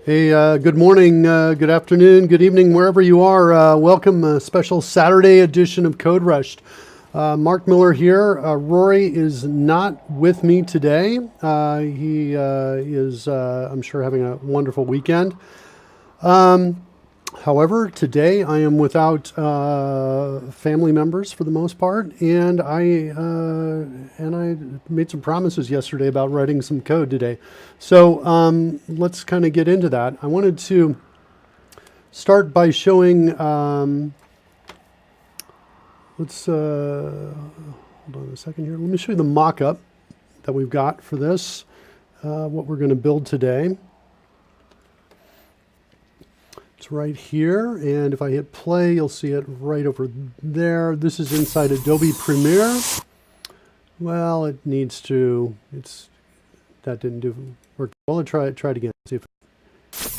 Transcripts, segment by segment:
Hey, good morning, good afternoon, good evening, wherever you are. Welcome, a special Saturday edition of CodeRushed. Mark Miller here. Rory is not with me today. He is, I'm sure, having a wonderful weekend. However, today I am without family members for the most part, and I made some promises yesterday about writing some code today. So let's kind of get into that. I wanted to start by showing. Let's hold on a second here. Let me show you the mock-up that we've got for this. What we're going to build today. It's right here, and if I hit play, you'll see it right over there. This is inside Adobe Premiere. Well, it needs to, that didn't work. Well, try it again, see if it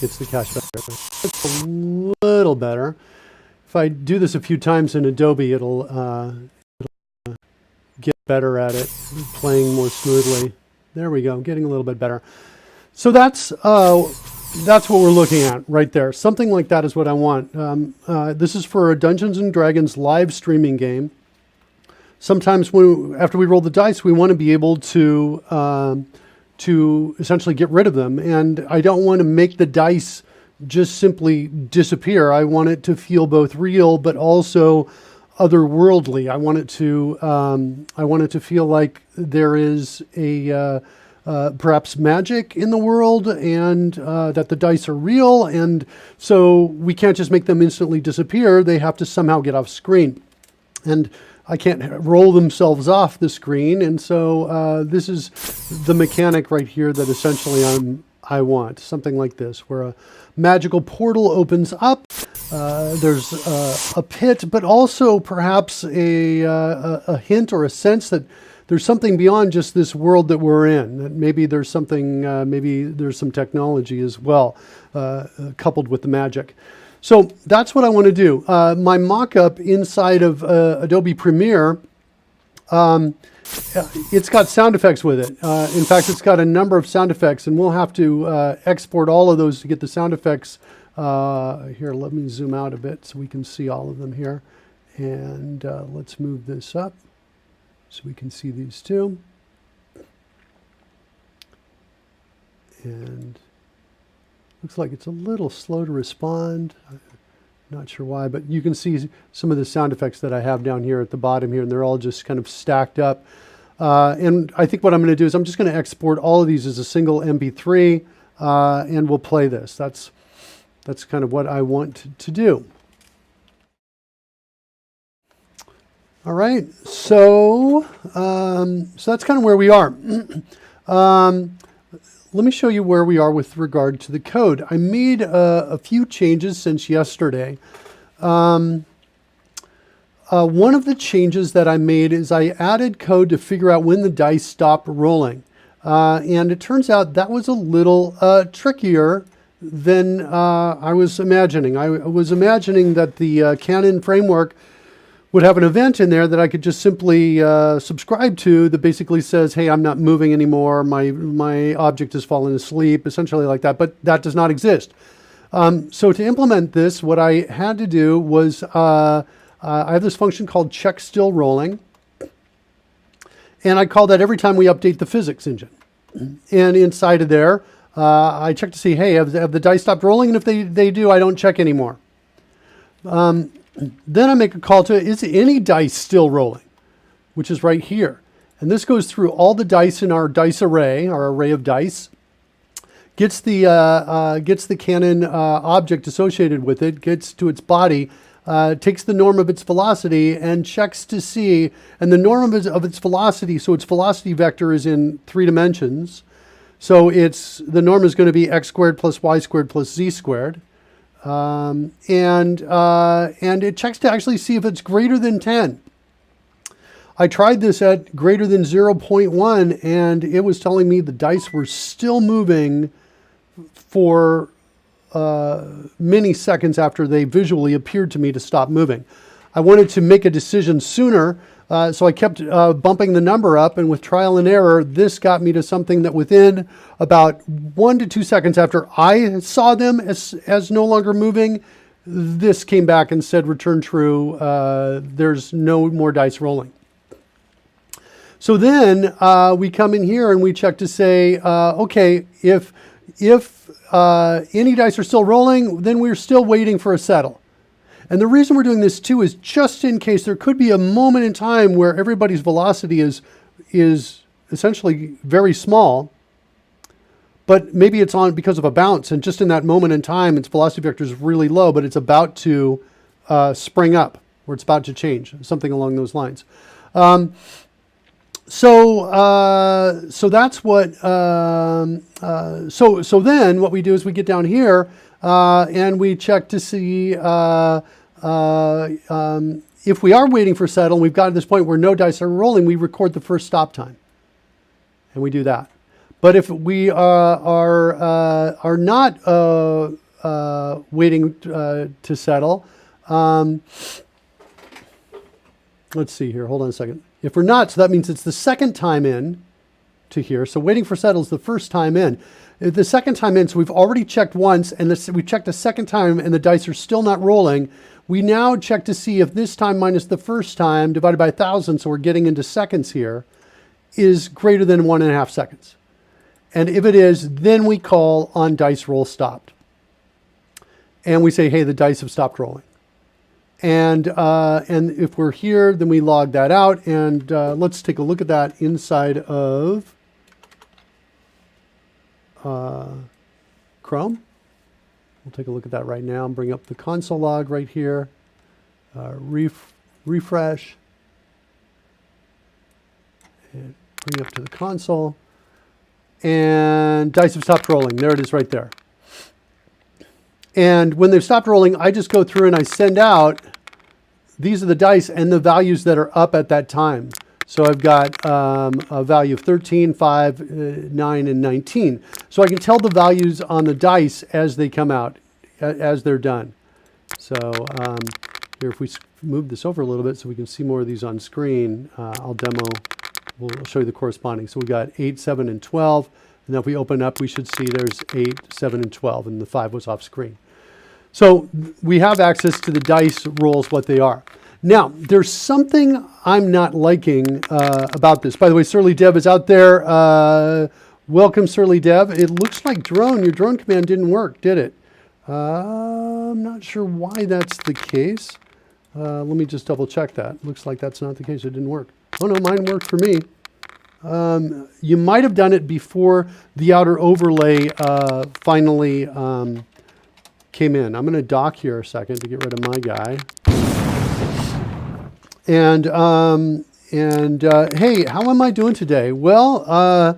gets the cache back there. It's a little better. If I do this a few times in Adobe, it'll get better at it, playing more smoothly. There we go, getting a little bit better. So that's what we're looking at right there. Something like that is what I want. This is for a Dungeons and Dragons live streaming game. Sometimes after we roll the dice, we want to be able to essentially get rid of them. And I don't want to make the dice just simply disappear. I want it to feel both real, but also otherworldly. I want it to feel like there is a perhaps magic in the world, and that the dice are real, and so we can't just make them instantly disappear. They have to somehow get off screen, and I can't roll themselves off the screen. And so this is the mechanic right here that essentially I want. Something like this, where a magical portal opens up. There's a pit, but also perhaps a hint or a sense that there's something beyond just this world that we're in. That maybe there's something, maybe there's some technology as well, coupled with the magic. So that's what I want to do. My mock-up inside of Adobe Premiere, it's got sound effects with it. In fact, it's got a number of sound effects, and we'll have to export all of those to get the sound effects. Here, let me zoom out a bit so we can see all of them here. And let's move this up so we can see these two. And looks like it's a little slow to respond. I'm not sure why, but you can see some of the sound effects that I have down here at the bottom here, and they're all just kind of stacked up. And I think what I'm going to do is I'm just going to export all of these as a single MP3, and we'll play this. That's kind of what I want to do. All right, so that's kind of where we are. Let me show you where we are with regard to the code. I made a few changes since yesterday. One of the changes that I made is I added code to figure out when the dice stop rolling. And it turns out that was a little trickier than I was imagining. I was imagining that the Canon framework would have an event in there that I could just simply subscribe to that basically says, hey, I'm not moving anymore, my object has fallen asleep, essentially like that, but that does not exist. So to implement this, what I had to do was, I have this function called check still rolling, and I call that every time we update the physics engine. And inside of there, I check to see, hey, have the dice stopped rolling? And if they do, I don't check anymore. Then I make a call to, is any dice still rolling? Which is right here. And this goes through all the dice in our dice array, our array of dice, gets the Canon object associated with it, gets to its body, takes the norm of its velocity and checks to see, and the norm of its velocity, so its velocity vector is in 3 dimensions. So the norm is going to be x squared plus y squared plus z squared. And it checks to actually see if it's greater than 10. I tried this at greater than 0.1, and it was telling me the dice were still moving for many seconds after they visually appeared to me to stop moving. I wanted to make a decision sooner, So I kept bumping the number up, and with trial and error, this got me to something that within about 1 to 2 seconds after I saw them as no longer moving, this came back and said return true. There's no more dice rolling. So then we come in here and we check to say, okay, if any dice are still rolling, then we're still waiting for a settle. And the reason we're doing this too is just in case there could be a moment in time where everybody's velocity is essentially very small, but maybe it's on because of a bounce, and just in that moment in time, its velocity vector is really low, but it's about to spring up, or it's about to change, something along those lines. So that's what. So then what we do is we get down here and we check to see if we are waiting for settle. And we've got to this point where no dice are rolling. We record the first stop time, and we do that. But if we are not waiting to settle, let's see here. Hold on a second. If we're not, so that means it's the second time in to here. So waiting for settle is the first time in. The second time in, so we've already checked once, and we checked a second time, and the dice are still not rolling. We now check to see if this time minus the first time divided by 1,000, so we're getting into seconds here, is greater than 1.5 seconds. And if it is, then we call on dice roll stopped. And we say, hey, the dice have stopped rolling. And if we're here, then we log that out. And let's take a look at that inside of Chrome. We'll take a look at that right now and bring up the console log right here. Refresh. And bring up to the console. And dice have stopped rolling. There it is right there. And when they've stopped rolling, I just go through and I send out, these are the dice and the values that are up at that time. So I've got a value of 13, 5, 9, and 19. So I can tell the values on the dice as they come out, as they're done. So here, if we move this over a little bit so we can see more of these on screen, I'll demo. We'll show you the corresponding. So we got 8, 7, and 12. And then if we open up, we should see there's 8, 7, and 12, and the 5 was off screen. So we have access to the dice rolls, what they are. Now, there's something I'm not liking about this. By the way, Surly Dev is out there. Welcome, Surly Dev. It looks like your drone command didn't work, did it? I'm not sure why that's the case. Let me just double check that. Looks like that's not the case. It didn't work. Oh no, mine worked for me. You might have done it before the outer overlay finally came in. I'm going to dock here a second to get rid of my guy. And hey, how am I doing today? Well, I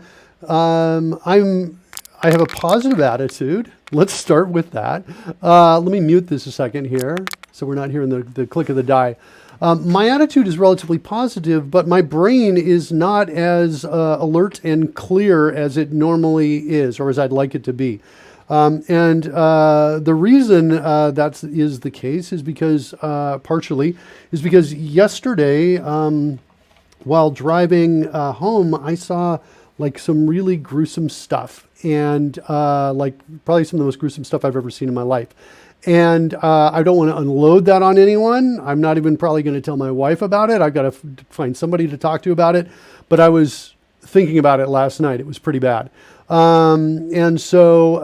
have a positive attitude. Let's start with that. Let me mute this a second here so we're not hearing the click of the die. My attitude is relatively positive, but my brain is not as alert and clear as it normally is, or as I'd like it to be. The reason that is the case is because, partially, is because yesterday, while driving home, I saw like some really gruesome stuff, and like probably some of the most gruesome stuff I've ever seen in my life. And I don't want to unload that on anyone. I'm not even probably going to tell my wife about it. I've got to find somebody to talk to about it. But I was thinking about it last night. It was pretty bad. And so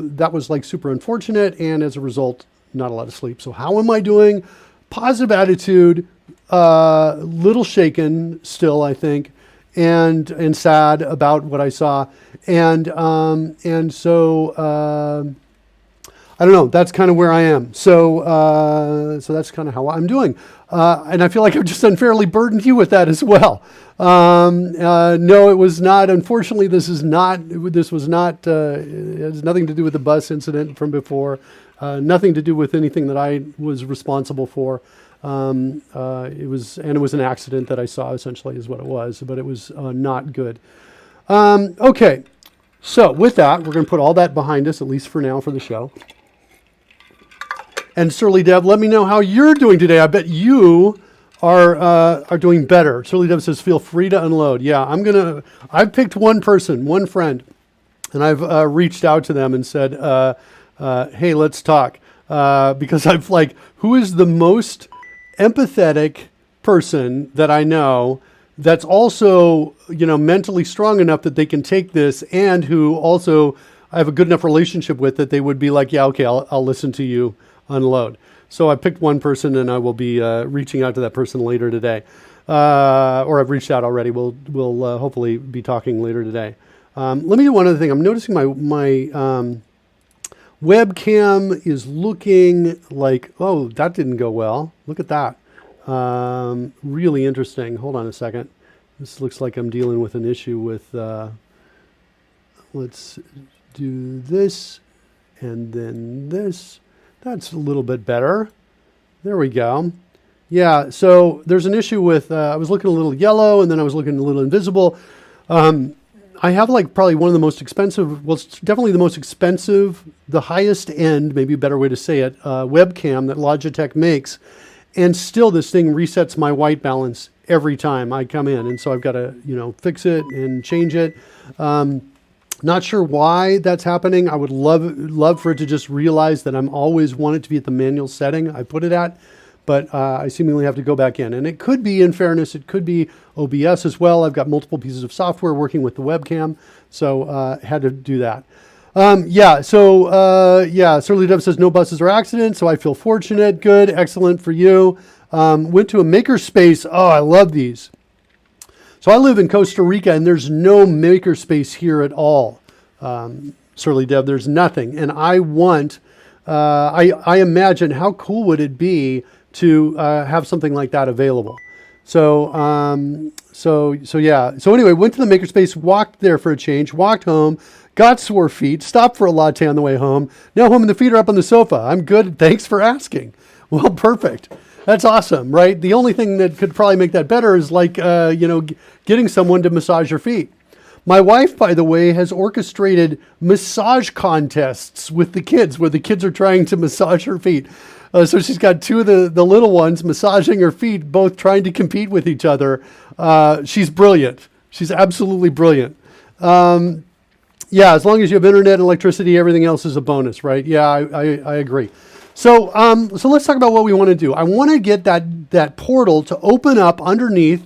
that was like super unfortunate. And as a result, not a lot of sleep. So how am I doing? Positive attitude, little shaken still, I think, and sad about what I saw. And so I don't know. That's kind of where I am. So that's kind of how I'm doing. And I feel like I've just unfairly burdened you with that as well. No, it was not. Unfortunately, this was not, it has nothing to do with the bus incident from before. Nothing to do with anything that I was responsible for. It was an accident that I saw, essentially, is what it was, but it was not good. Okay. So with that, we're going to put all that behind us, at least for now, for the show. And Surly Dev, let me know how you're doing today. I bet you are doing better. Shirley Dove says, feel free to unload. Yeah, I've picked one person, one friend, and I've reached out to them and said, hey, let's talk. Because I've like, who is the most empathetic person that I know that's also, mentally strong enough that they can take this, and who also I have a good enough relationship with that they would be like, yeah, okay, I'll listen to you unload. So I picked one person, and I will be reaching out to that person later today. Or I've reached out already. We'll hopefully be talking later today. Let me do one other thing. I'm noticing my webcam is looking like, oh, that didn't go well. Look at that. Really interesting. Hold on a second. This looks like I'm dealing with an issue with, let's do this and then this. That's a little bit better. There we go. Yeah, so there's an issue with, I was looking a little yellow, and then I was looking a little invisible. I have like probably one of the most expensive, well, it's definitely the most expensive, the highest end, maybe a better way to say it, webcam that Logitech makes. And still this thing resets my white balance every time I come in. And so I've got to, fix it and change it. Not sure why that's happening. I would love for it to just realize that I'm always want it to be at the manual setting I put it at, but I seemingly have to go back in. And it could be, in fairness, it could be OBS as well. I've got multiple pieces of software working with the webcam, so had to do that. Surly Dove says no buses or accidents, so I feel fortunate. Good, excellent for you. Went to a makerspace. Oh, I love these. So I live in Costa Rica, and there's no makerspace here at all. Surly Dove, there's nothing. And I want, I imagine how cool would it be to have something like that available. So anyway, went to the makerspace, walked there for a change, walked home, got sore feet, stopped for a latte on the way home. Now home and the feet are up on the sofa. I'm good. Thanks for asking. Well, perfect. That's awesome, right? The only thing that could probably make that better is like, getting someone to massage your feet. My wife, by the way, has orchestrated massage contests with the kids where the kids are trying to massage her feet. So she's got two of the little ones massaging her feet, both trying to compete with each other. She's brilliant. She's absolutely brilliant. As long as you have internet and electricity, everything else is a bonus, right? Yeah, I agree. So let's talk about what we want to do. I want to get that portal to open up underneath.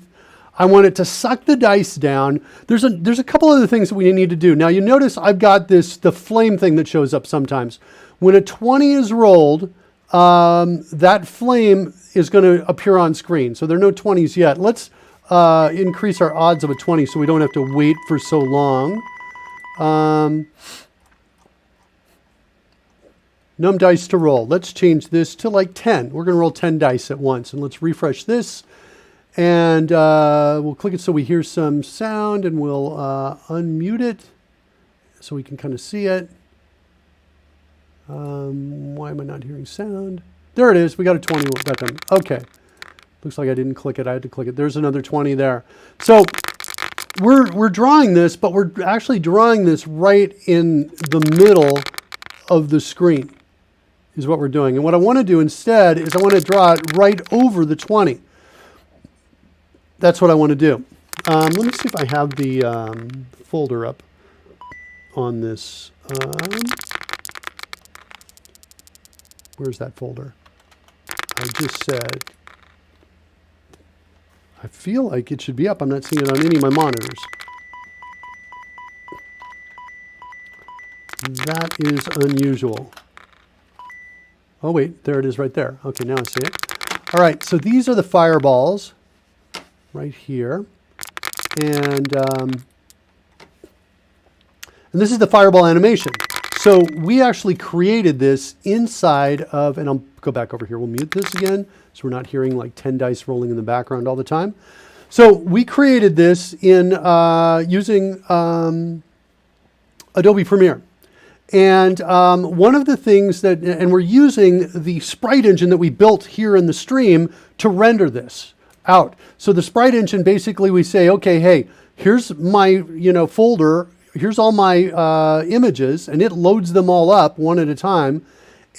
I want it to suck the dice down. There's a couple other things that we need to do. Now you notice I've got the flame thing that shows up sometimes. When a 20 is rolled, that flame is going to appear on screen. So there are no 20s yet. Let's increase our odds of a 20 so we don't have to wait for so long. Num dice to roll. Let's change this to like 10. We're going to roll 10 dice at once. And let's refresh this. And we'll click it so we hear some sound, and we'll unmute it so we can kind of see it. Why am I not hearing sound? There it is. We got a 20. Got them. Okay. Looks like I didn't click it. I had to click it. There's another 20 there. So we're drawing this, but we're actually drawing this right in the middle of the screen is what we're doing. And what I want to do instead is I want to draw it right over the 20. That's what I want to do. Let me see if I have the folder up on this. Where's that folder? I just said, I feel like it should be up. I'm not seeing it on any of my monitors. That is unusual. Oh, wait, there it is right there. Okay, now I see it. All right, so these are the fireballs right here. And this is the fireball animation. So we actually created this inside of, and I'll go back over here. We'll mute this again so we're not hearing like 10 dice rolling in the background all the time. So we created this in using Adobe Premiere. And one of the things that, and we're using the sprite engine that we built here in the stream to render this out. So the sprite engine, basically we say, okay, hey, here's my, folder, here's all my images, and it loads them all up one at a time.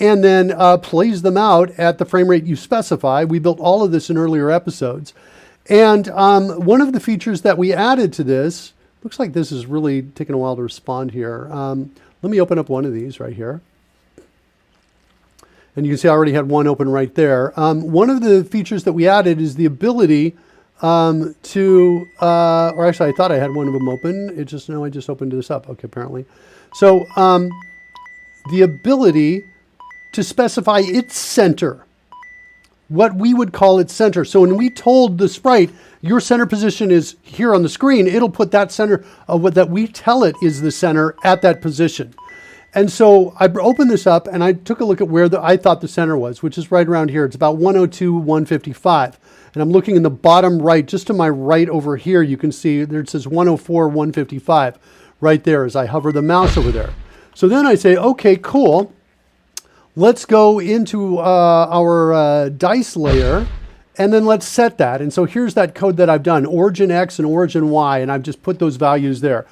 and then plays them out at the frame rate you specify. We built all of this in earlier episodes. And one of the features that we added to this, looks like this is really taking a while to respond here. Let me open up one of these right here. And you can see I already had one open right there. One of the features that we added is the ability or actually I thought I had one of them open. I just opened this up. Okay, apparently. So the ability to specify its center, what we would call its center. So when we told the sprite, your center position is here on the screen, it'll put that center, what that we tell it is the center at that position. And so I opened this up and I took a look at where I thought the center was, which is right around here. It's about 102, 155. And I'm looking in the bottom right, just to my right over here, you can see there it says 104, 155 right there as I hover the mouse over there. So then I say, okay, cool. Let's go into our dice layer and then let's set that. And so here's that code that I've done, origin X and origin Y, and I've just put those values there.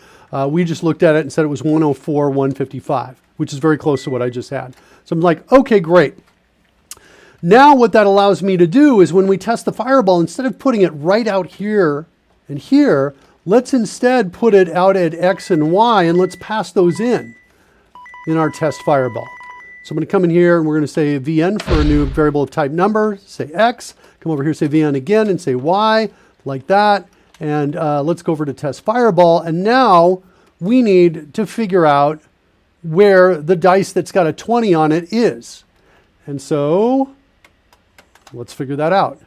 We just looked at it and said it was 104, 155, which is very close to what I just had. So I'm like, okay, great. Now what that allows me to do is when we test the fireball, instead of putting it right out here and here, let's instead put it out at X and Y and let's pass those in our test fireball. So I'm going to come in here and we're going to say VN for a new variable of type number, say X, come over here, say VN again and say Y, like that. And let's go over to test fireball. And now we need to figure out where the dice that's got a 20 on it is. And so let's figure that out.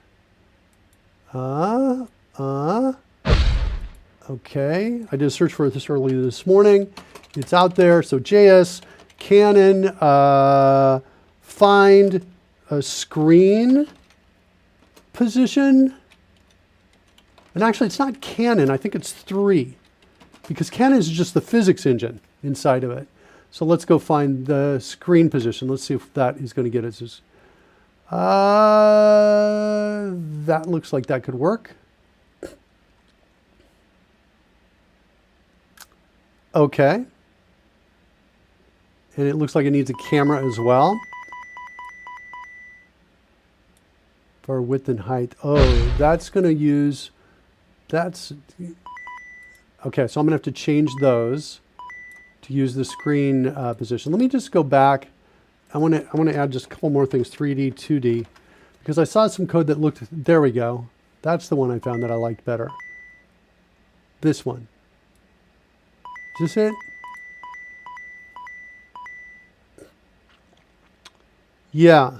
Okay, I did a search for this earlier this morning. It's out there. So JS, Canon, find a screen position. And actually, it's not Canon. I think it's 3. Because Canon is just the physics engine inside of it. So let's go find the screen position. Let's see if that is going to get us. That looks like that could work. Okay. And it looks like it needs a camera as well. For width and height. Oh, that's going to use... Okay, so I'm going to have to change those to use the screen position. Let me just go back. I want to add just a couple more things, 3D, 2D, because I saw some code that looked, there we go. That's the one I found that I liked better. This one. Is this it? Yeah.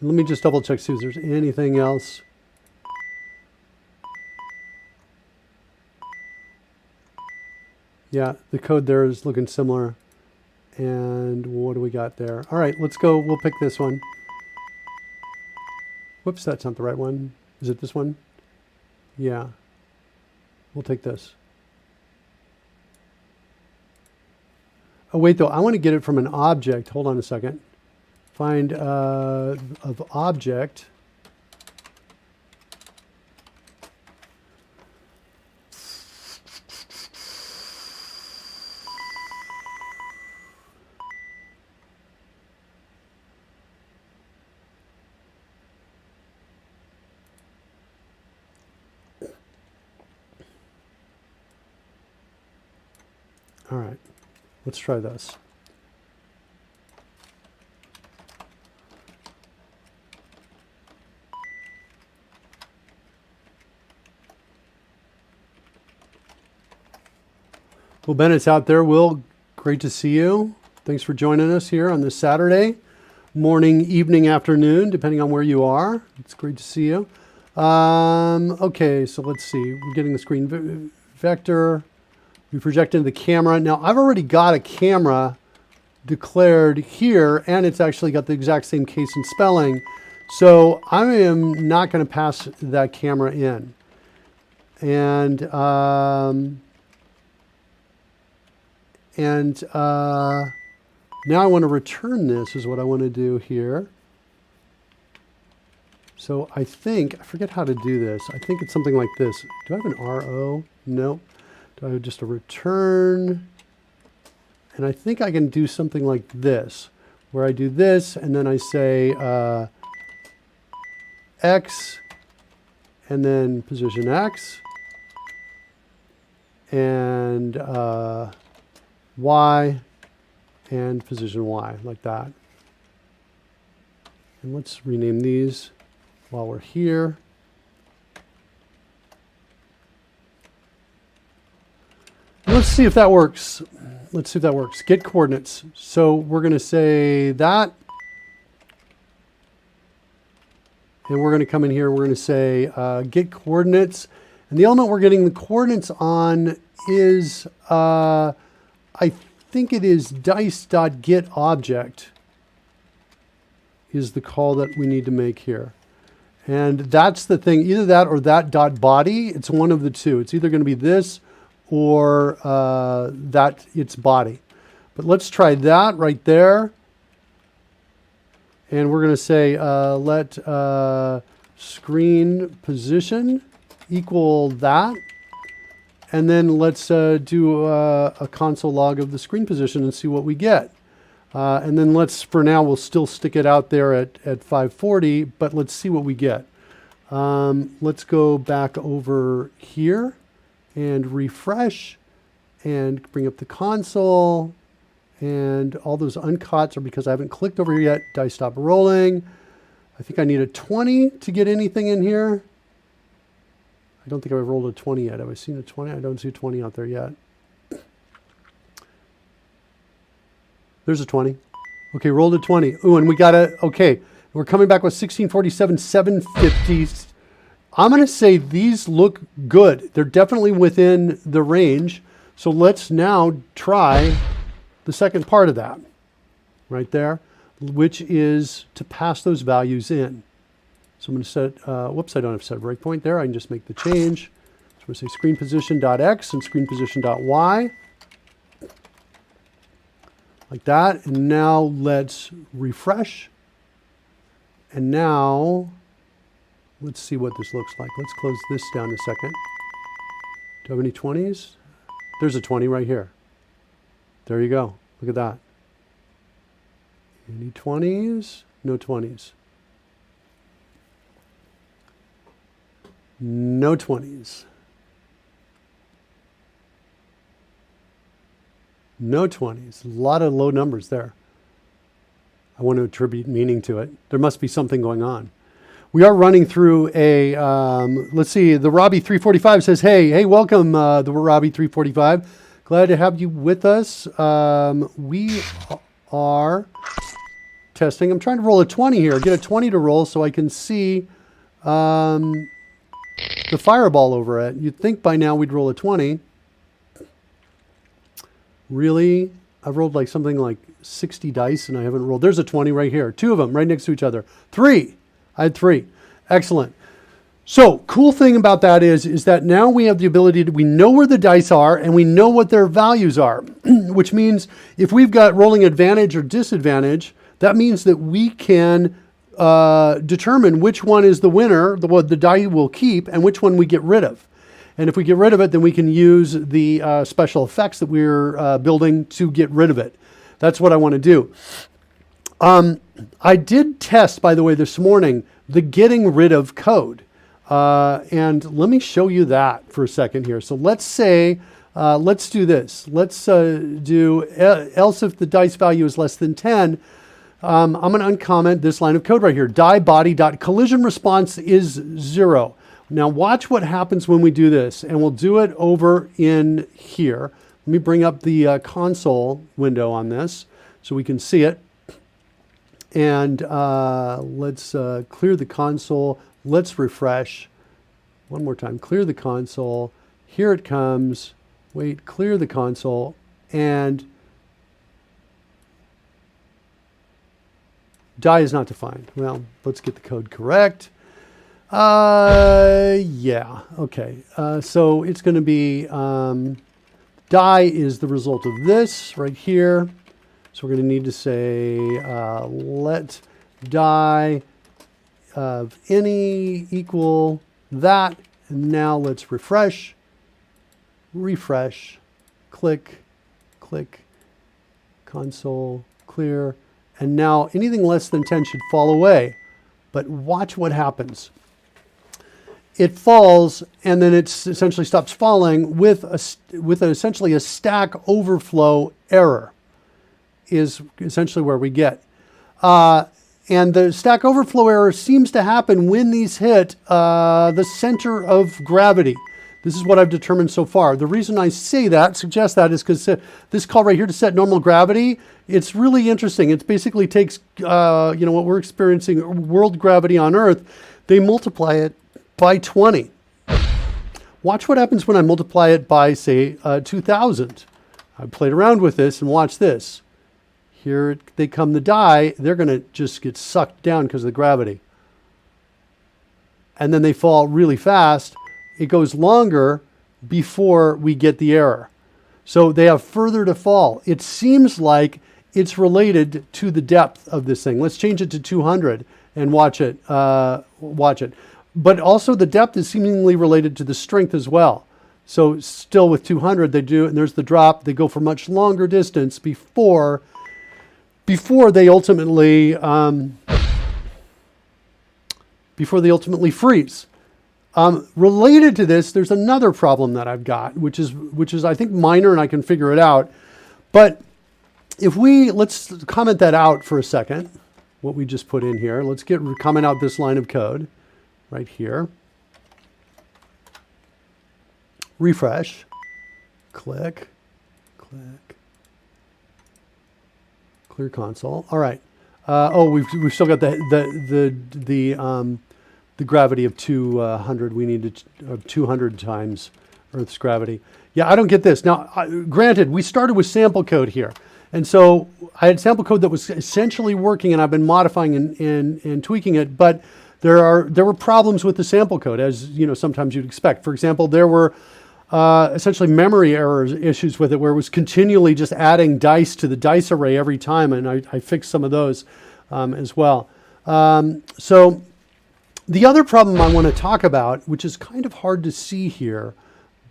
Let me just double check, see if there's anything else. Yeah, the code there is looking similar. And what do we got there? All right, let's go. We'll pick this one. Whoops, that's not the right one. Is it this one? Yeah. We'll take this. Oh, wait, though. I want to get it from an object. Hold on a second. Find of object. All right, let's try this. Well, Ben, it's out there. Will, great to see you. Thanks for joining us here on this Saturday morning, evening, afternoon, depending on where you are. It's great to see you. Okay, so let's see. We're getting the screen vector. We project into the camera. Now, I've already got a camera declared here, and it's actually got the exact same case and spelling. So I am not going to pass that camera in. And now I want to return this is what I want to do here. So I forget how to do this. I think it's something like this. Do I have an RO? No. Do I have just a return? And I think I can do something like this, where I do this, and then I say X, and then position X, and Y, and position Y, like that. And let's rename these while we're here. Let's see if that works. Let's see if that works. Get coordinates. So we're going to say that. And we're going to come in here. We're going to say get coordinates. And the element we're getting the coordinates on is, I think it is dice.getObject is the call that we need to make here. And that's the thing. Either that or that dot body. It's one of the two. It's either going to be this or that its body. But let's try that right there. And we're going to say let screen position equal that. And then let's do a console log of the screen position and see what we get. And then let's, for now, we'll still stick it out there at 540, but let's see what we get. Let's go back over here and refresh and bring up the console. And all those uncots are because I haven't clicked over here yet. Dice stop rolling. I think I need a 20 to get anything in here. I don't think I've rolled a 20 yet. Have I seen a 20? I don't see a 20 out there yet. There's a 20. Okay, rolled a 20. Ooh, and we got a, okay, we're coming back with 1647, 750. I'm going to say these look good. They're definitely within the range. So let's now try the second part of that right there, which is to pass those values in. So I'm going to set, whoops, I don't have to set a breakpoint there. I can just make the change. So I'm going to say screen position.x and screen position.y. Like that. And now let's refresh. And now let's see what this looks like. Let's close this down a second. Do I have any 20s? There's a 20 right here. There you go. Look at that. Any 20s? No 20s. No 20s. No 20s. A lot of low numbers there. I want to attribute meaning to it. There must be something going on. We are running through a, let's see, the Robbie 345 says, hey, welcome, the Robbie 345. Glad to have you with us. We are testing. I'm trying to roll a 20 here. Get a 20 to roll so I can see the fireball over it. You'd think by now we'd roll a 20. Really? I've rolled like something like 60 dice and I haven't rolled. There's a 20 right here. Two of them right next to each other. 3. I had 3. Excellent. So cool thing about that is that now we have the ability to, we know where the dice are and we know what their values are, which means if we've got rolling advantage or disadvantage, that means that we can determine which one is the winner, what the die will keep, and which one we get rid of. And if we get rid of it, then we can use the special effects that we're building to get rid of it. That's what I want to do. I did test, by the way, this morning, the getting rid of code. And let me show you that for a second here. So let's say, let's do this. Let's do else if the dice value is less than 10. I'm going to uncomment this line of code right here. Die body dot collision response is 0. Now watch what happens when we do this, and we'll do it over in here. Let me bring up the console window on this so we can see it. And let's clear the console. Let's refresh. One more time. Clear the console. Here it comes. Wait, clear the console. And die is not defined. Well, let's get the code correct. Yeah, okay. So it's going to be die is the result of this right here. So we're going to need to say let die of any equal that. And now let's refresh. refresh, click, click, console, clear, and now anything less than 10 should fall away. But watch what happens. It falls, and then it essentially stops falling with essentially a stack overflow error is essentially where we get. And the stack overflow error seems to happen when these hit the center of gravity. This is what I've determined so far. The reason I say that, suggest that, is because this call right here to set normal gravity, it's really interesting. It basically takes, what we're experiencing, world gravity on Earth, they multiply it by 20. Watch what happens when I multiply it by, say, 2,000. I played around with this, and watch this. Here they come to die. They're going to just get sucked down because of the gravity. And then they fall really fast. It goes longer before we get the error. So they have further to fall. It seems like it's related to the depth of this thing. Let's change it to 200 and watch it. But also the depth is seemingly related to the strength as well. So still with 200 they do, and there's the drop. They go for much longer distance before they ultimately freeze. Related to this, there's another problem that I've got, which is I think minor, and I can figure it out. But let's comment that out for a second. What we just put in here. Let's comment out this line of code right here. Refresh. Click. Click. Clear console. All right. We've still got the gravity of 200. We need 200 times Earth's gravity. Yeah, I don't get this. Now, granted, we started with sample code here. And so I had sample code that was essentially working, and I've been modifying and tweaking it. But there were problems with the sample code, as sometimes you'd expect. For example, there were essentially memory errors, issues with it, where it was continually just adding dice to the dice array every time, and I fixed some of those as well. So the other problem I want to talk about, which is kind of hard to see here,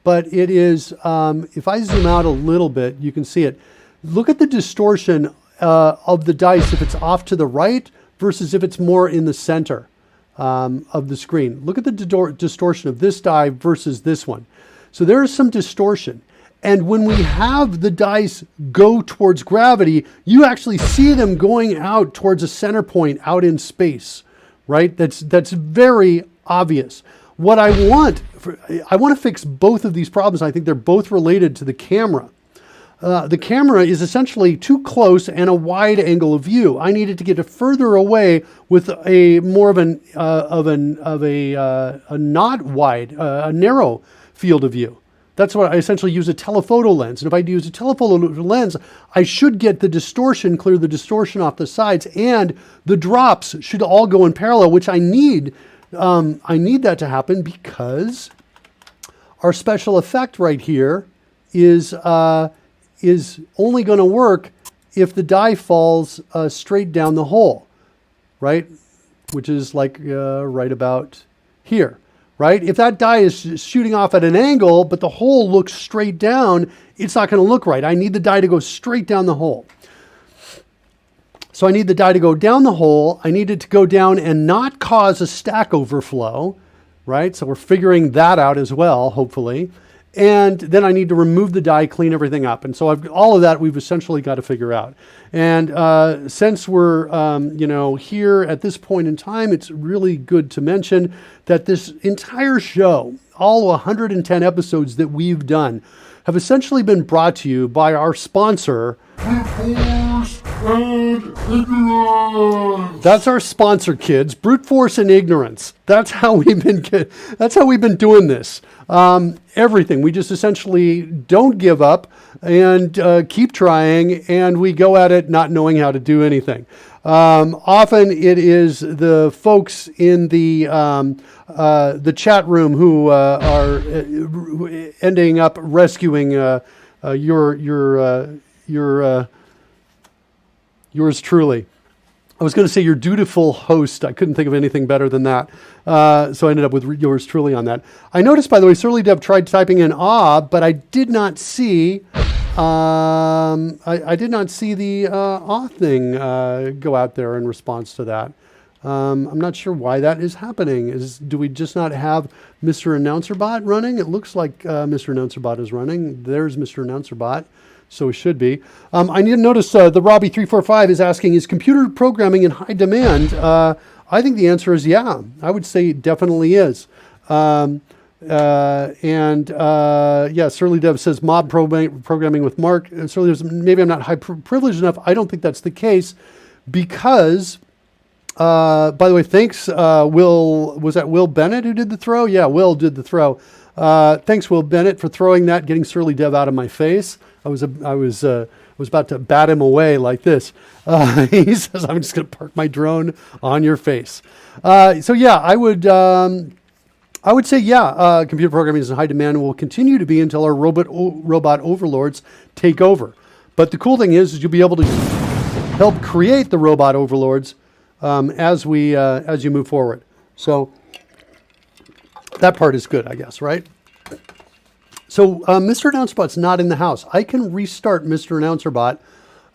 but it is, if I zoom out a little bit, you can see it. Look at the distortion of the dice if it's off to the right versus if it's more in the center of the screen. Look at the distortion of this die versus this one. So there is some distortion. And when we have the dice go towards gravity, you actually see them going out towards a center point out in space, right? That's very obvious. What I want to fix both of these problems. I think they're both related to the camera. The camera is essentially too close and a wide angle of view. I needed to get it further away with a more of a not wide, a narrow field of view. That's what I essentially use a telephoto lens. And if I use a telephoto lens, I should get the distortion, clear the distortion off the sides, and the drops should all go in parallel, which I need. I need that to happen because our special effect right here is only going to work if the die falls straight down the hole, right? Which is like right about here, right? If that die is shooting off at an angle, but the hole looks straight down, it's not going to look right. I need the die to go straight down the hole. So I need the die to go down the hole. I need it to go down and not cause a stack overflow, right? So we're figuring that out as well, hopefully. And then I need to remove the die, clean everything up. And so all of that we've essentially got to figure out. And since we're here at this point in time, it's really good to mention that this entire show, all 110 episodes that we've done, have essentially been brought to you by our sponsor. That's our sponsor, kids. Brute force and ignorance. That's how we've been doing this. Everything. We just essentially don't give up and keep trying, and we go at it not knowing how to do anything. Often it is the folks in the chat room who are ending up rescuing yours truly. I was going to say your dutiful host. I couldn't think of anything better than that. So I ended up with yours truly on that. I noticed, by the way, Surly Deb tried typing in but I did not see. I did not see the thing go out there in response to that. I'm not sure why that is happening. Do we just not have Mr. Announcer Bot running? It looks like Mr. Announcer Bot is running. There's Mr. Announcer Bot. So it should be. I need to notice the Robbie345 is asking, is computer programming in high demand? I think the answer is yeah. I would say it definitely is. Yeah, Surly Dev says mob programming with Mark. Surly Dev, maybe I'm not high privileged enough. I don't think that's the case because, by the way, thanks, Will. Was that Will Bennett who did the throw? Yeah, Will did the throw. Thanks, Will Bennett, for throwing that, getting Surly Dev out of my face. I was about to bat him away like this. He says, "I'm just going to park my drone on your face." So yeah, I would say yeah. Computer programming is in high demand and will continue to be until our robot overlords take over. But the cool thing is you'll be able to help create the robot overlords as you move forward. So that part is good, I guess, right? So Mr. AnnouncerBot's not in the house. I can restart Mr. AnnouncerBot.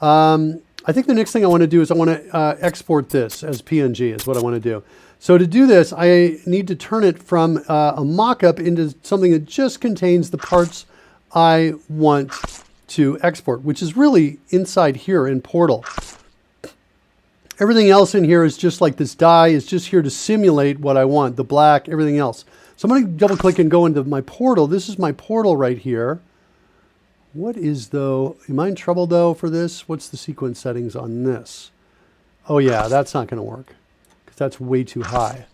I think the next thing I want to do is I want to export this as PNG is what I want to do. So to do this, I need to turn it from a mock-up into something that just contains the parts I want to export, which is really inside here in Portal. Everything else in here is just like this die is just here to simulate what I want, the black, everything else. So I'm going to double click and go into my portal. This is my portal right here. What is though, am I in trouble though for this? What's the sequence settings on this? Oh yeah, that's not going to work because that's way too high.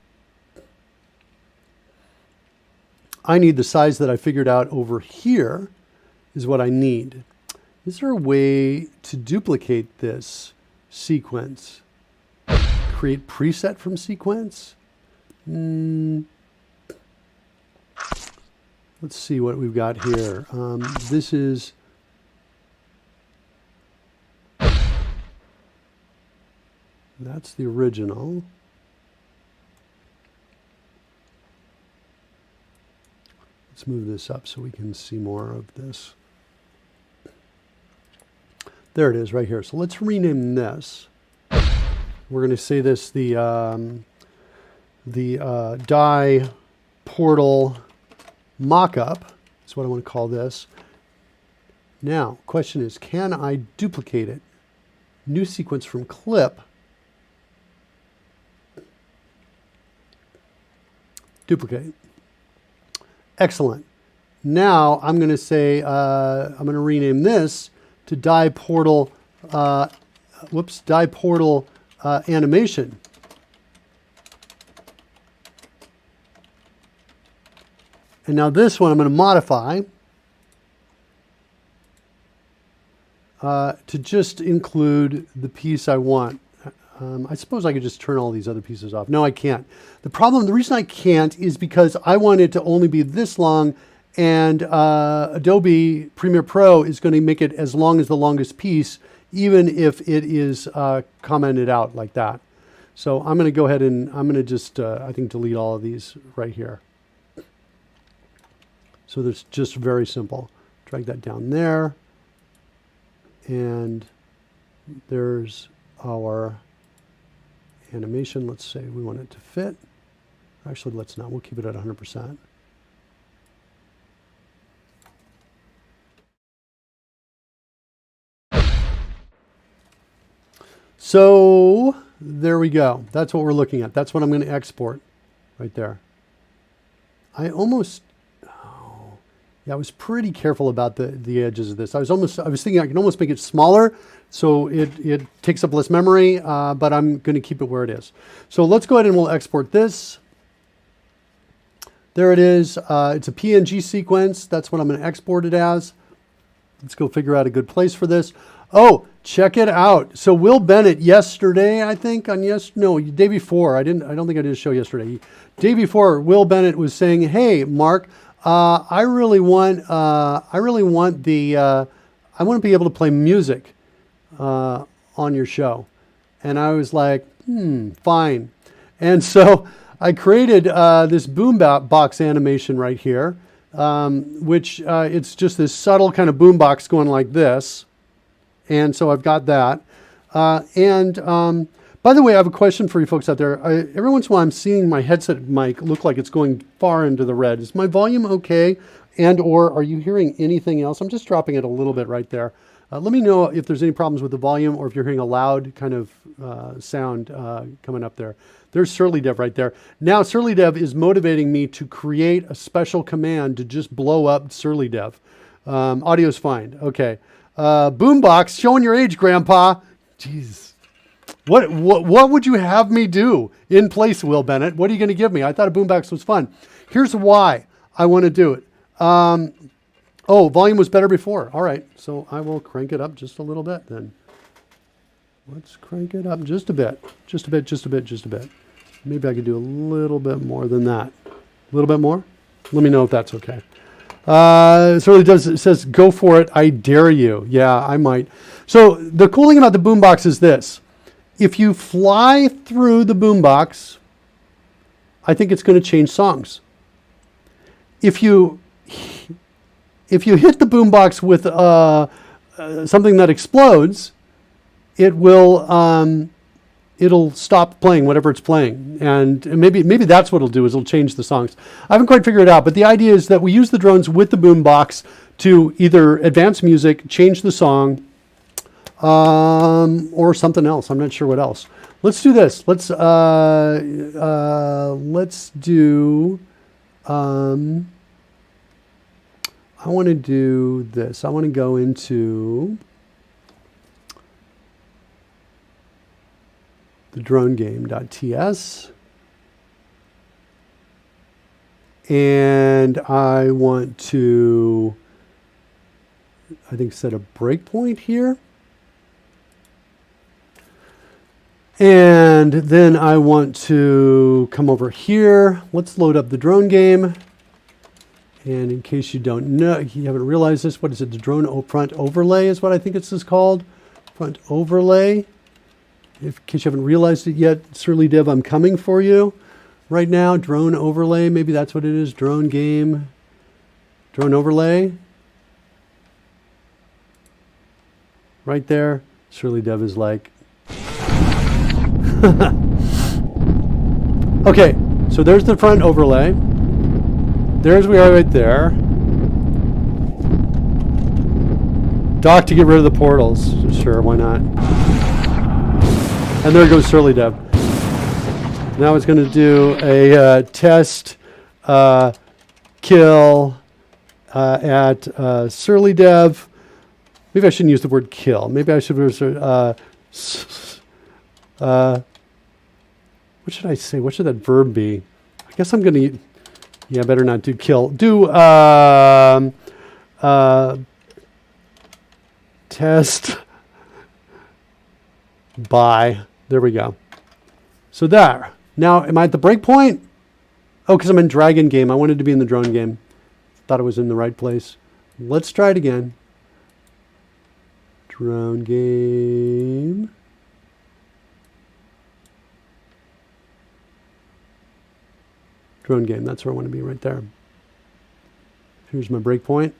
I need the size that I figured out over here is what I need. Is there a way to duplicate this sequence? Create preset from sequence? Let's see what we've got here. This is that's the original. Let's move this up so we can see more of this. There it is right here. So let's rename this. We're going to say this the die portal mockup is what I want to call this. Now, question is, can I duplicate it? New sequence from clip. Duplicate. Excellent. Now I'm going to say, I'm going to rename this to die portal, die portal animation. And now this one I'm going to modify to just include the piece I want. I suppose I could just turn all these other pieces off. No, I can't. The reason I can't is because I want it to only be this long, and Adobe Premiere Pro is going to make it as long as the longest piece, even if it is commented out like that. So I'm going to go ahead and I'm going to just, I think, delete all of these right here. So that's just very simple. Drag that down there. And there's our animation. Let's say we want it to fit. Actually, let's not. We'll keep it at 100%. So there we go. That's what we're looking at. That's what I'm going to export right there. I almost, yeah, I was pretty careful about the edges of this. I was thinking I can almost make it smaller so it takes up less memory, but I'm going to keep it where it is. So let's go ahead and we'll export this. There it is. It's a PNG sequence. That's what I'm going to export it as. Let's go figure out a good place for this. Oh, check it out. So Will Bennett yesterday, I think day before. I don't think I did a show yesterday. Day before, Will Bennett was saying, "Hey, Mark, I really want to be able to play music on your show." And I was like, fine. And so I created this boom box animation right here, which it's just this subtle kind of boom box going like this. And so I've got that. By the way, I have a question for you folks out there. Every once in a while I'm seeing my headset mic look like it's going far into the red. Is my volume okay? And or are you hearing anything else? I'm just dropping it a little bit right there. Let me know if there's any problems with the volume or if you're hearing a loud kind of sound coming up there. There's SurlyDev right there. Now SurlyDev is motivating me to create a special command to just blow up SurlyDev. Audio's fine. Okay. Boombox, showing your age, Grandpa. Jeez. What would you have me do in place, Will Bennett? What are you going to give me? I thought a boombox was fun. Here's why I want to do it. Oh, volume was better before. All right. So I will crank it up just a little bit then. Let's crank it up just a bit. Just a bit, just a bit, just a bit. Maybe I could do a little bit more than that. A little bit more? Let me know if that's okay. It says, go for it. I dare you. Yeah, I might. So the cool thing about the boombox is this. If you fly through the boombox, I think it's going to change songs. If you hit the boombox with something that explodes, it will it'll stop playing whatever it's playing, and maybe that's what it'll do, is it'll change the songs. I haven't quite figured it out, but the idea is that we use the drones with the boombox to either advance music, change the song, or something else. I'm not sure what else. Let's do this. Let's do. I want to do this. I want to go into the drone game.ts. And I want to, I think, set a breakpoint here. And then I want to come over here. Let's load up the drone game. And in case you don't know, you haven't realized this, what is it? The drone front overlay is what I think it's called. Front overlay. In case you haven't realized it yet, SurlyDev, I'm coming for you right now. Drone overlay, maybe that's what it is. Drone game, drone overlay. Right there. SurlyDev is like, okay, so there's the front overlay. There's we are right there. Dock to get rid of the portals. Sure, why not? And there goes SurlyDev. Now it's going to do a test kill at SurlyDev. Maybe I shouldn't use the word kill. Maybe I should use what should I say? What should that verb be? I guess I'm going to, yeah, better not do kill. Do test by. There we go. So there. Now, am I at the breakpoint? Oh, because I'm in Dragon game. I wanted to be in the drone game. Thought it was in the right place. Let's try it again. Drone game. Drone game. That's where I want to be, right there. Here's my breakpoint.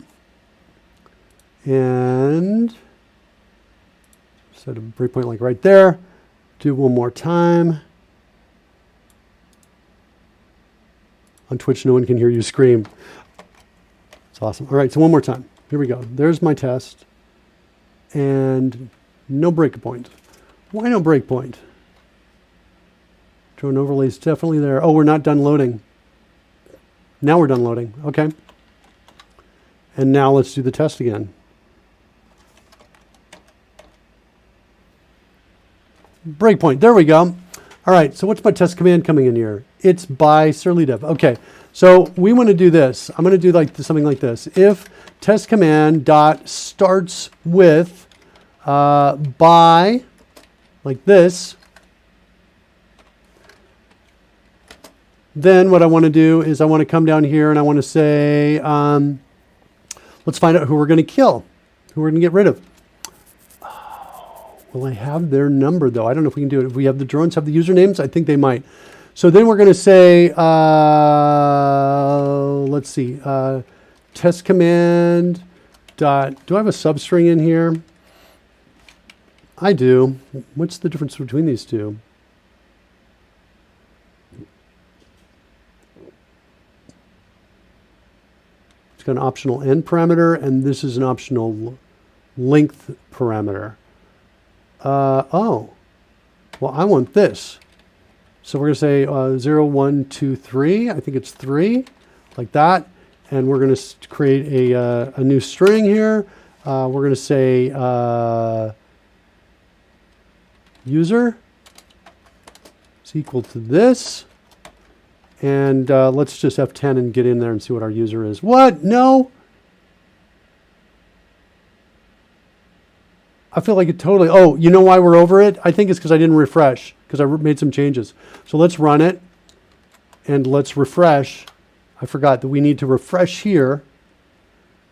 And set a breakpoint like right there. Do it one more time. On Twitch, no one can hear you scream. It's awesome. All right, so one more time. Here we go. There's my test. And no breakpoint. Why no breakpoint? Drone overlay is definitely there. Oh, we're not done loading. Now we're done loading. Okay. And now let's do the test again. Breakpoint. There we go. All right. So what's my test command coming in here? It's by SurlyDev. Okay. So we want to do this. I'm going to do like something like this. If test command dot starts with by like this, then what I want to do is I want to come down here and I want to say, let's find out who we're going to kill, who we're going to get rid of. Oh, Will I have their number though? I don't know if we can do it. If we have the drones have the usernames, I think they might. So then we're going to say, let's see, test command dot, do I have a substring in here? I do. What's the difference between these two? It's got an optional end parameter, and this is an optional length parameter. Oh, well, I want this. So we're going to say 0, 1, 2, 3. I think it's 3, like that. And we're going to create a new string here. We're going to say user is equal to this. And let's just F10 and get in there and see what our user is. What? No. I feel like it totally, oh, you know why we're over it? I think it's because I didn't refresh, because I made some changes. So let's run it and let's refresh. I forgot that we need to refresh here.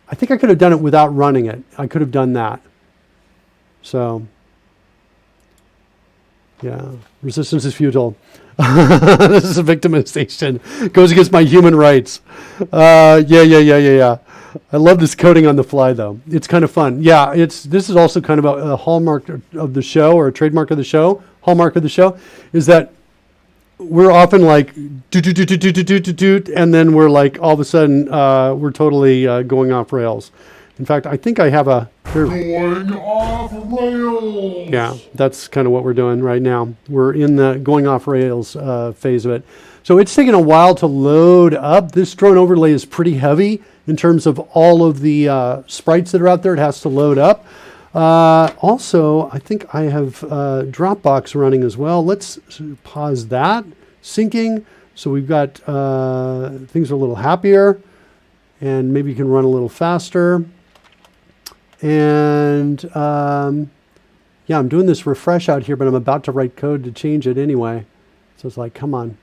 I think I could have done it without running it. I could have done that. So, yeah, resistance is futile. This is a victimization. It goes against my human rights. Yeah. I love this coding on the fly, though. It's kind of fun. Yeah, this is also kind of a hallmark of the show, or a trademark of the show. Hallmark of the show is that we're often like doot, and then we're like all of a sudden we're totally going off rails. In fact, I think I have a going off rails. Yeah, that's kind of what we're doing right now. We're in the going off rails phase of it. So it's taking a while to load up. This drone overlay is pretty heavy in terms of all of the sprites that are out there. It has to load up. Also, I think I have Dropbox running as well. Let's pause that. Syncing. So we've got things are a little happier, and maybe you can run a little faster. And yeah, I'm doing this refresh out here, but I'm about to write code to change it anyway. So it's like, come on.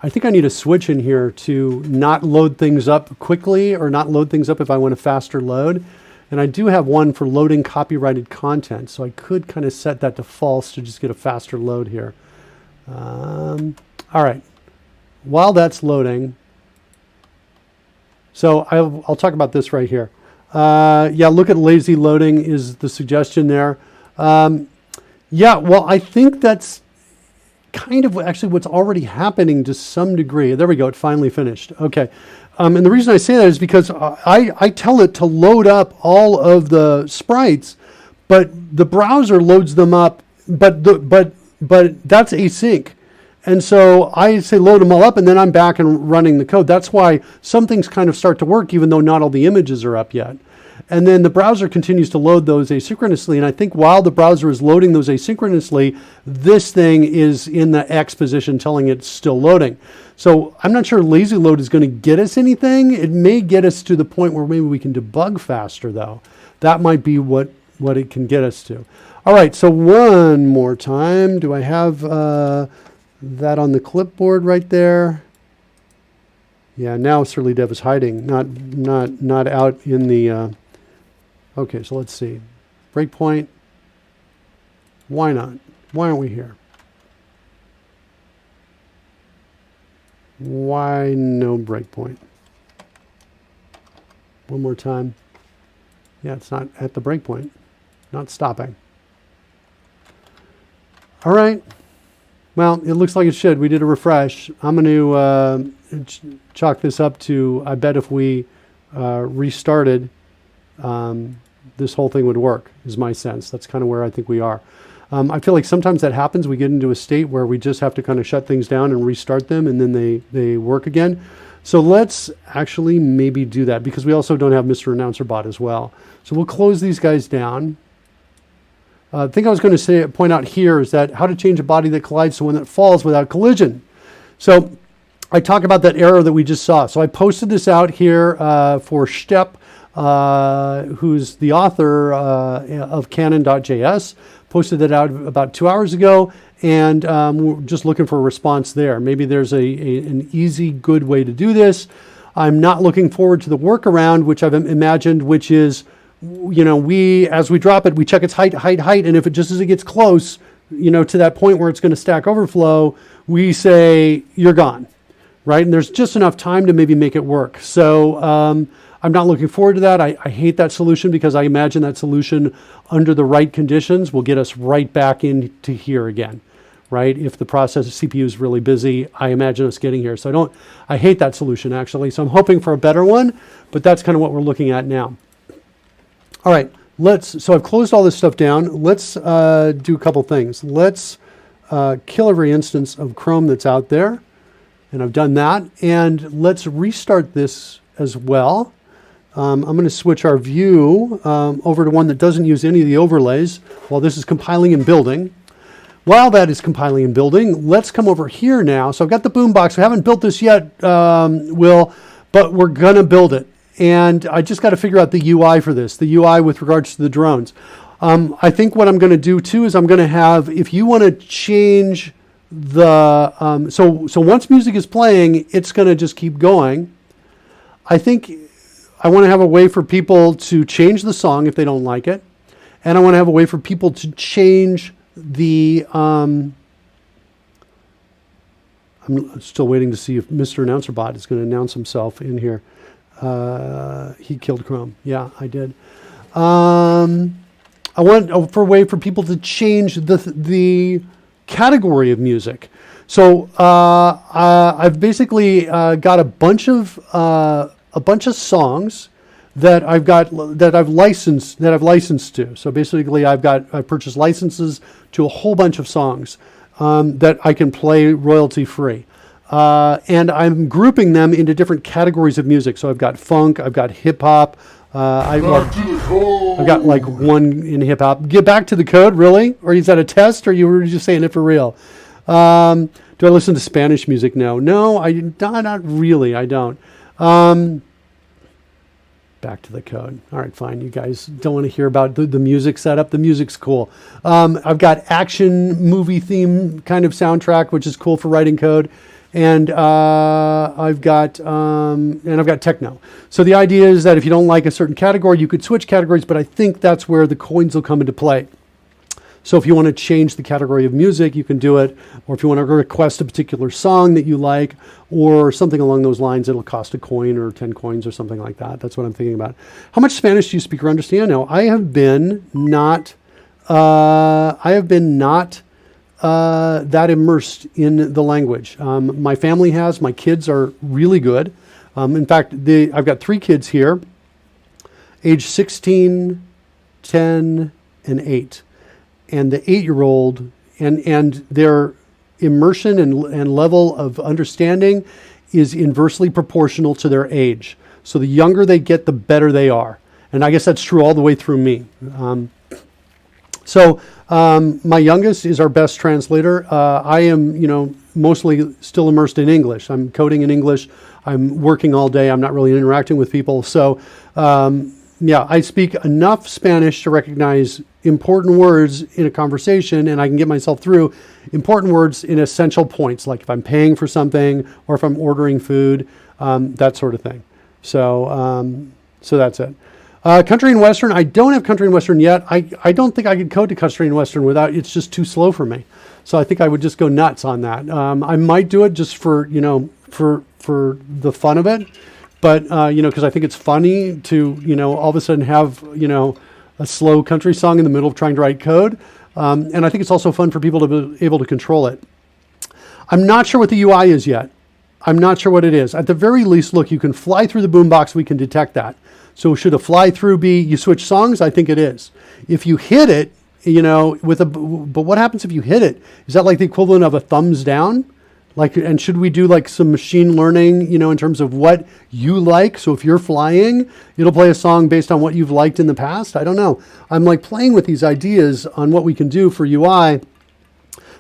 I think I need a switch in here to not load things up quickly, or not load things up if I want a faster load. And I do have one for loading copyrighted content. So I could kind of set that to false to just get a faster load here. All right. While that's loading, so I'll talk about this right here. Yeah, look at lazy loading is the suggestion there. Yeah, well, I think that's kind of actually what's already happening to some degree. There we go. It finally finished. Okay. And the reason I say that is because I tell it to load up all of the sprites, but the browser loads them up, but that's async. And so I say load them all up, and then I'm back and running the code. That's why some things kind of start to work even though not all the images are up yet. And then the browser continues to load those asynchronously. And I think while the browser is loading those asynchronously, this thing is in the X position telling it it's still loading. So I'm not sure lazy load is going to get us anything. It may get us to the point where maybe we can debug faster, though. That might be what it can get us to. All right, so one more time. Do I have that on the clipboard right there? Yeah, now Surly Dev is hiding, not out in the... Okay, so let's see. Breakpoint. Why not? Why aren't we here? Why no breakpoint? One more time. Yeah, it's not at the breakpoint. Not stopping. All right. Well, it looks like it should. We did a refresh. I'm going to chalk this up to, I bet if we restarted, this whole thing would work, is my sense. That's kind of where I think we are. I feel like sometimes that happens. We get into a state where we just have to kind of shut things down and restart them, and then they work again. So let's actually maybe do that, because we also don't have Mr. Announcer Bot as well. So we'll close these guys down. The thing I was going to point out here is that how to change a body that collides to one that falls without collision. So I talk about that error that we just saw. So I posted this out here for Stepp, who's the author of Canon.js, posted that out about 2 hours ago, and we're just looking for a response there. Maybe there's an easy, good way to do this. I'm not looking forward to the workaround, which I've imagined, which is, as we drop it, we check its height, and if it just as it gets close, to that point where it's going to Stack Overflow, we say, you're gone, right? And there's just enough time to maybe make it work. So I'm not looking forward to that. I hate that solution because I imagine that solution under the right conditions will get us right back into here again, right? If the process CPU is really busy, I imagine us getting here. So I hate that solution actually. So I'm hoping for a better one, but that's kind of what we're looking at now. All right, so I've closed all this stuff down. Let's do a couple things. Let's kill every instance of Chrome that's out there. And I've done that. And let's restart this as well. I'm going to switch our view over to one that doesn't use any of the overlays while this is compiling and building. While that is compiling and building, let's come over here now. So I've got the boombox. We haven't built this yet, Will, but we're going to build it. And I just got to figure out the UI for this, the UI with regards to the drones. I think what I'm going to do too is I'm going to have, if you want to change the, so once music is playing, it's going to just keep going. I think I want to have a way for people to change the song if they don't like it. And I want to have a way for people to change the, I'm still waiting to see if Mr. Announcer Bot is going to announce himself in here. He killed Chrome. Yeah, I did. I want for a way for people to change the category of music. So I've basically got a bunch of songs that I've licensed to. So basically, I've purchased licenses to a whole bunch of songs that I can play royalty free. And I'm grouping them into different categories of music. So I've got funk, I've got hip hop, I've got like one in hip hop. Get back to the code, really? Or is that a test, or you were just saying it for real? Do I listen to Spanish music? No, not really. I don't. Back to the code. All right, fine. You guys don't want to hear about the music setup. The music's cool. I've got action movie theme kind of soundtrack, which is cool for writing code. And I've got techno. So the idea is that if you don't like a certain category, you could switch categories, but I think that's where the coins will come into play. So if you want to change the category of music, you can do it. Or if you want to request a particular song that you like or something along those lines, it'll cost a coin or 10 coins or something like that. That's what I'm thinking about. How much Spanish do you speak or understand? Now, I have been not that immersed in the language. My family has. My kids are really good. In fact, I've got 3 kids here, age 16, 10, and 8. And the 8-year-old and their immersion and level of understanding is inversely proportional to their age. So the younger they get, the better they are. And I guess that's true all the way through me. So my youngest is our best translator. I am, mostly still immersed in English. I'm coding in English. I'm working all day. I'm not really interacting with people. So, I speak enough Spanish to recognize important words in a conversation, and I can get myself through important words in essential points, like if I'm paying for something or if I'm ordering food, that sort of thing. So that's it. Country and Western, I don't have Country and Western yet. I don't think I could code to Country and Western without, it's just too slow for me. So I think I would just go nuts on that. I might do it just for the fun of it. But, because I think it's funny to, all of a sudden have, a slow country song in the middle of trying to write code. And I think it's also fun for people to be able to control it. I'm not sure what the UI is yet. I'm not sure what it is. At the very least, look, you can fly through the boombox. We can detect that. So should a fly through be you switch songs? I think it is. If you hit it, but what happens if you hit it? Is that like the equivalent of a thumbs down? And should we do like some machine learning, in terms of what you like? So if you're flying, it'll play a song based on what you've liked in the past. I don't know. I'm like playing with these ideas on what we can do for UI.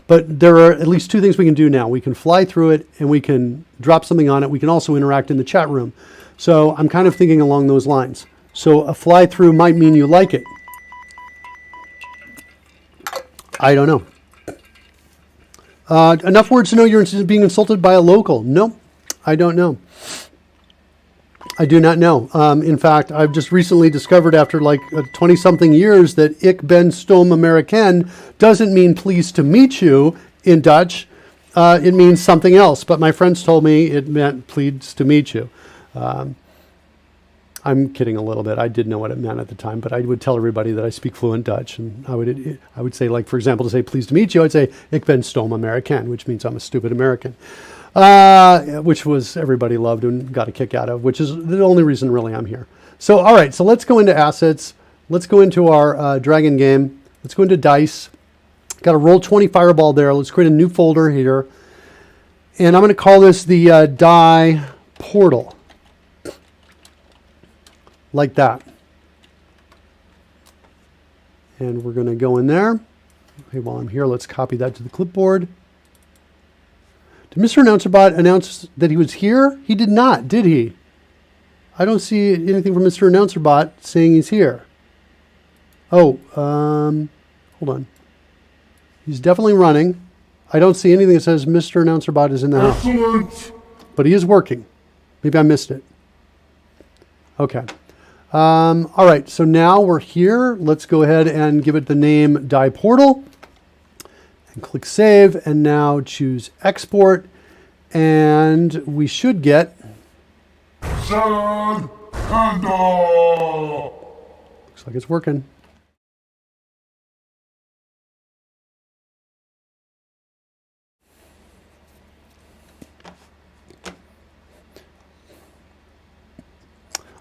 But there are at least 2 things we can do now. We can fly through it and we can drop something on it. We can also interact in the chat room. So I'm kind of thinking along those lines. So a fly through might mean you like it. I don't know. Enough words to know you're being insulted by a local. No, I don't know. I do not know. In fact, I've just recently discovered after like 20-something years that Ik ben stom American doesn't mean pleased to meet you in Dutch. It means something else, but my friends told me it meant pleased to meet you. I'm kidding a little bit. I did know what it meant at the time, but I would tell everybody that I speak fluent Dutch, and I would say, like, for example, to say pleased to meet you, I'd say Ik ben stom American, which means I'm a stupid American, which was everybody loved and got a kick out of, which is the only reason really I'm here. So, all right, so let's go into assets. Let's go into our dragon game. Let's go into dice. Got a roll 20 fireball there. Let's create a new folder here, and I'm going to call this the die portal. Like that. And we're going to go in there. Okay, while I'm here, let's copy that to the clipboard. Did Mr. AnnouncerBot announce that he was here? He did not, did he? I don't see anything from Mr. AnnouncerBot saying he's here. Oh, hold on. He's definitely running. I don't see anything that says Mr. AnnouncerBot is in the house. Excellent. But he is working. Maybe I missed it. Okay. All right, so now we're here. Let's go ahead and give it the name Die Portal and click Save, and now choose Export, and we should get Salad Panda. Looks like it's working.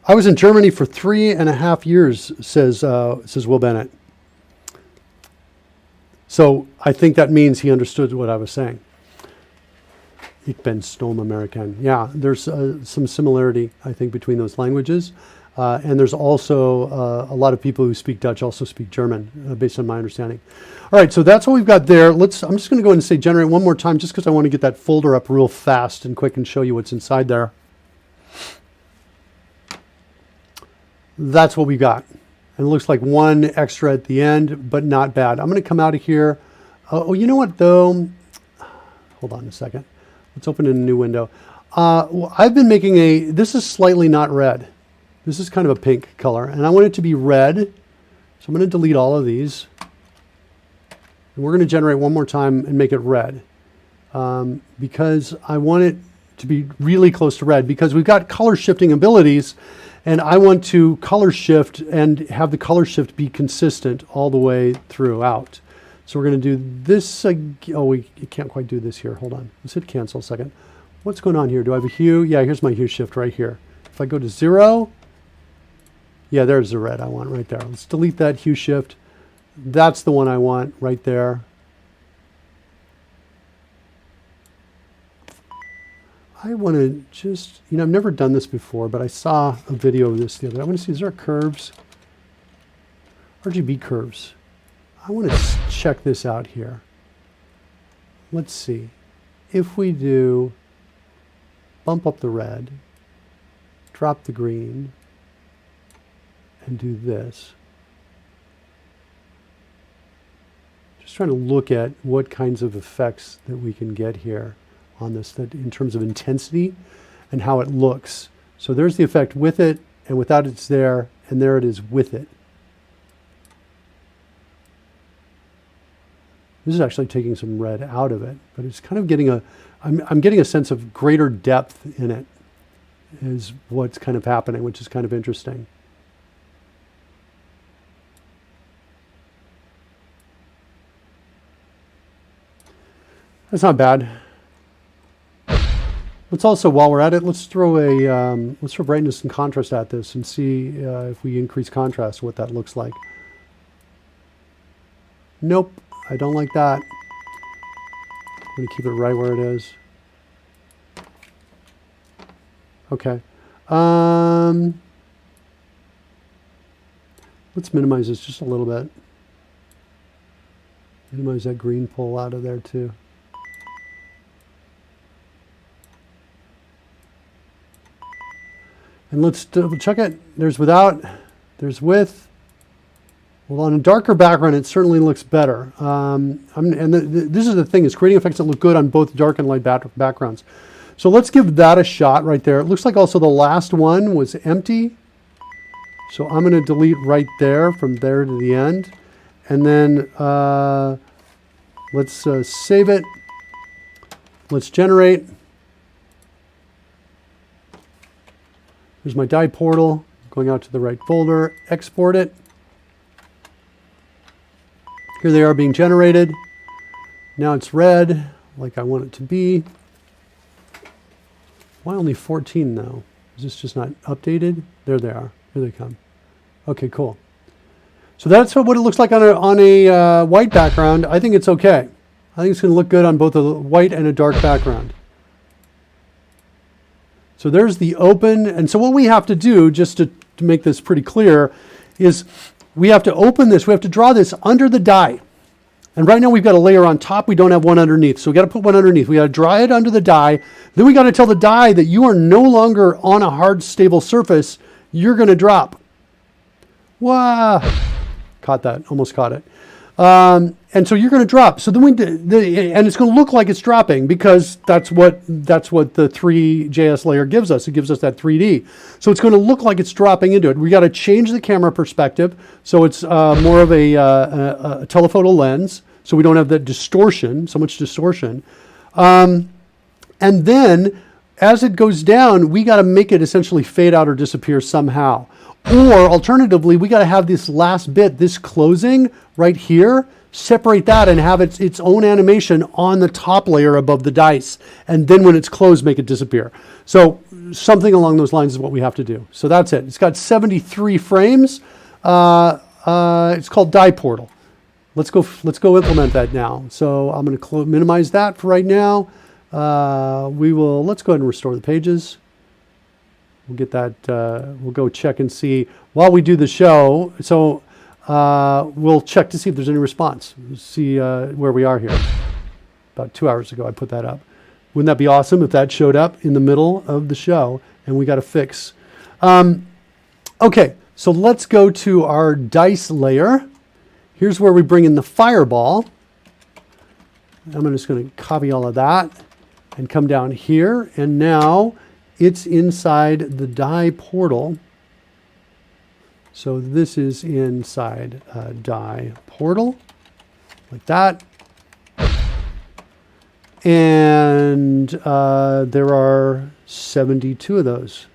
I was in Germany for 3.5 years, says Will Bennett. So I think that means he understood what I was saying. Ik ben stom American. Yeah, there's some similarity, I think, between those languages. And there's also a lot of people who speak Dutch also speak German, based on my understanding. All right, so that's what we've got there. I'm just going to go ahead and say generate one more time, just because I want to get that folder up real fast and quick and show you what's inside there. That's what we got. And it looks like one extra at the end, but not bad. I'm going to come out of here. Oh, you know what, though? Hold on a second. Let's open in a new window. I've been making this is slightly not red. This is kind of a pink color, and I want it to be red. So I'm going to delete all of these. And we're going to generate one more time and make it red. Because I want it to be really close to red, because we've got color shifting abilities. And I want to color shift and have the color shift be consistent all the way throughout. So we're going to do this. We can't quite do this here. Hold on. Let's hit cancel a second. What's going on here? Do I have a hue? Yeah, here's my hue shift right here. If I go to 0, yeah, there's the red I want right there. Let's delete that hue shift. That's the one I want right there. I want to just, I've never done this before, but I saw a video of this the other day. I want to see, is there curves? RGB curves. I want to check this out here. Let's see. If we do bump up the red, drop the green, and do this. Just trying to look at what kinds of effects that we can get here on this, that in terms of intensity and how it looks. So there's the effect with it, and without it's there, and there it is with it. This is actually taking some red out of it, but it's kind of getting I'm getting a sense of greater depth in it, is what's kind of happening, which is kind of interesting. That's not bad. Let's also, while we're at it, let's throw brightness and contrast at this and see if we increase contrast, what that looks like. Nope, I don't like that. I'm going to keep it right where it is. Okay. Let's minimize this just a little bit. Minimize that green pull out of there too. And let's double check it. There's without, there's with. Well, on a darker background, it certainly looks better. This is the thing, is creating effects that look good on both dark and light backgrounds. So let's give that a shot right there. It looks like also the last one was empty. So I'm going to delete right there from there to the end. And then let's save it. Let's generate. Here's my die portal. Going out to the right folder. Export it. Here they are being generated. Now it's red, like I want it to be. Why only 14 though? Is this just not updated? There they are. Here they come. Okay, cool. So that's what it looks like on a white background. I think it's okay. I think it's going to look good on both a white and a dark background. So there's the open. And so what we have to do, just to make this pretty clear, is we have to open this. We have to draw this under the die. And right now we've got a layer on top. We don't have one underneath. So we got to put one underneath. We got to draw it under the die. Then we got to tell the die that you are no longer on a hard, stable surface. You're going to drop. Wow. Caught that. Almost caught it. And so you're going to drop. So then and it's going to look like it's dropping because that's what the 3JS layer gives us. It gives us that 3D. So it's going to look like it's dropping into it. We got to change the camera perspective. So it's more of a telephoto lens. So we don't have that distortion, so much distortion. And then as it goes down, we got to make it essentially fade out or disappear somehow. Or alternatively, we got to have this last bit, this closing right here, separate that and have its own animation on the top layer above the dice. And then when it's closed, make it disappear. So something along those lines is what we have to do. So that's it. It's got 73 frames. It's called Die Portal. Let's go implement that now. So I'm going to minimize that for right now. Let's go ahead and restore the pages. We'll get that, we'll go check and see while we do the show. So we'll check to see if there's any response. See where we are here. About 2 hours ago, I put that up. Wouldn't that be awesome if that showed up in the middle of the show and we got a fix? Okay, so let's go to our dice layer. Here's where we bring in the fireball. I'm just going to copy all of that and come down here. And now it's inside the die portal. So this is inside die portal, like that. And there are 72 of those,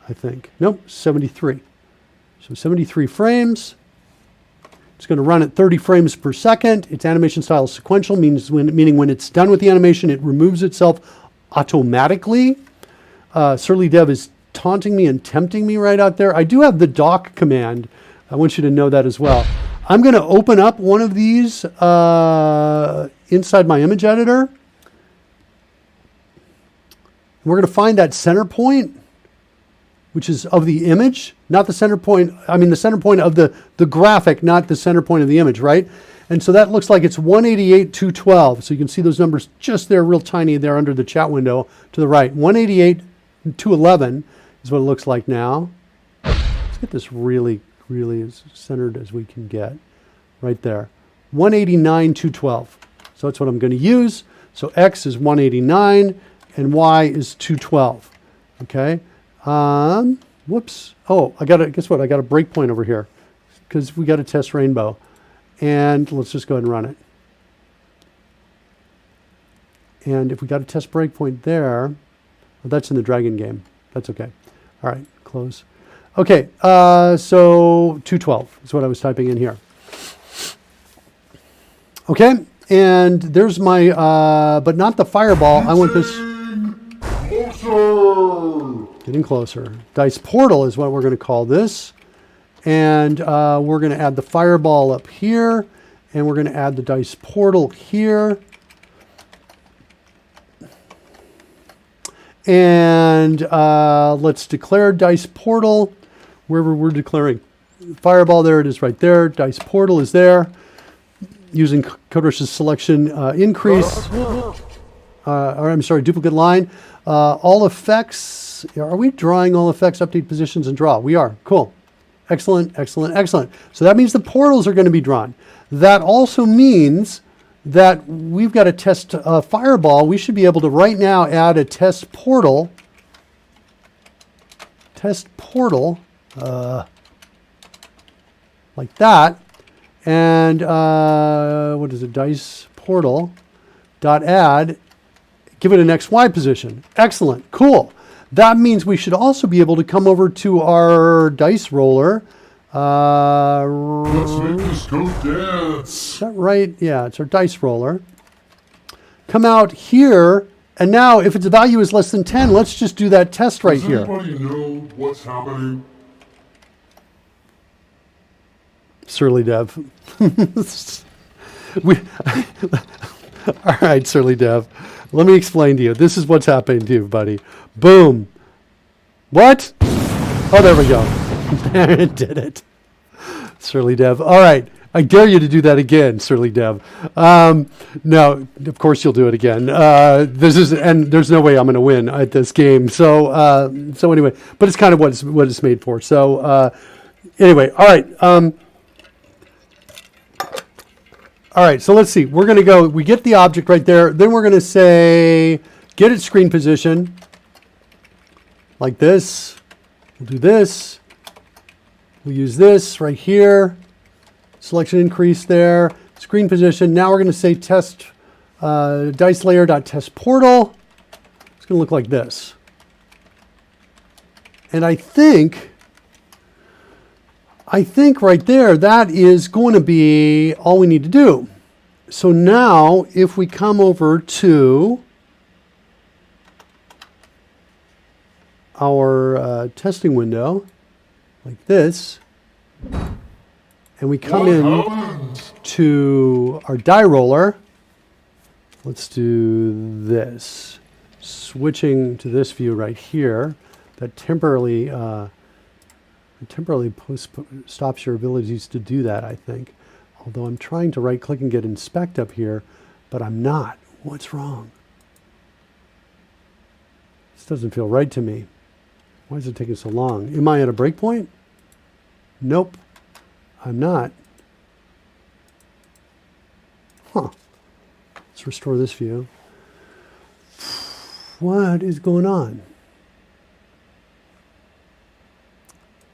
I think. Nope, 73. So 73 frames. It's going to run at 30 frames per second. Its animation style is sequential, meaning when it's done with the animation, it removes itself automatically. Surly Dev is taunting me and tempting me right out there. I do have the dock command. I want you to know that as well. I'm going to open up one of these inside my image editor. We're going to find that center point, which is of the image, not the center point. I mean, the center point of the graphic, not the center point of the image, right? And so that looks like it's 188, 212. So you can see those numbers just there, real tiny there under the chat window to the right. 188, 211 is what it looks like now. Let's get this really as centered as we can get right there. 189, 212. So that's what I'm going to use. So X is 189 and Y is 212. Okay. Whoops. Oh, guess what? I got a breakpoint over here because we got to test rainbow. And let's just go ahead and run it. And if we got a test breakpoint there, well, that's in the dragon game. That's okay. All right, close. Okay, so 212 is what I was typing in here. Okay, and there's my, but not the fireball. I want this. Closer. Getting closer. Dice portal is what we're going to call this. And we're going to add the fireball up here. And we're going to add the dice portal here. And let's declare dice portal wherever we're declaring fireball. There it is right there. Dice portal is there. Using CodeRush's selection increase. Or I'm sorry, duplicate line. All effects. Are we drawing all effects, update positions, and draw? We are. Cool. Excellent, excellent, excellent. So that means the portals are going to be drawn. That also means that we've got a test fireball, we should be able to right now add a test portal. Like that. And what is it? Dice portal dot add. Give it an XY position. Excellent. Cool. That means we should also be able to come over to our dice roller. Let's make this go dance. Is that right? Yeah, it's our dice roller. Come out here, and now if its value is less than 10, let's just do that test right here. Does anybody know what's happening? Surly Dev. All right, Surly Dev. Let me explain to you. This is what's happening to you, buddy. Boom. What? Oh, there we go. It did it. Surly Dev. All right. I dare you to do that again, Surly Dev. No, of course you'll do it again. And there's no way I'm going to win at this game. So anyway, but it's kind of what it's made for. So anyway, all right. All right, so let's see. We're going to go, we get the object right there. Then we're going to say, get its screen position. Like this. We'll do this. We'll use this right here. Selection increase there. Screen position. Now we're going to say test dice layer.test portal. It's going to look like this. And I think right there, that is going to be all we need to do. So now, if we come over to our testing window, like this, and we come in to our die roller, let's do this. Switching to this view right here, that temporarily stops your abilities to do that, I think. Although I'm trying to right click and get inspect up here, but I'm not. What's wrong? This doesn't feel right to me. Why is it taking so long? Am I at a breakpoint? Nope, I'm not. Huh. Let's restore this view. What is going on?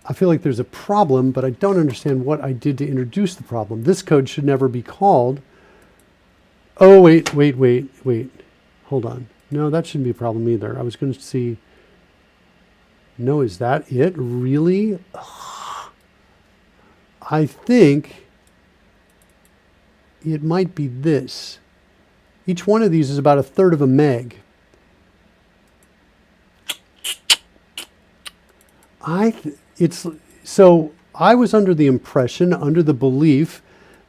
I feel like there's a problem, but I don't understand what I did to introduce the problem. This code should never be called. Oh, wait. Hold on. No, that shouldn't be a problem either. I was going to see. No, is that it? Really? Ugh. I think it might be this. Each one of these is about 1/3 of a meg. So I was under the impression, under the belief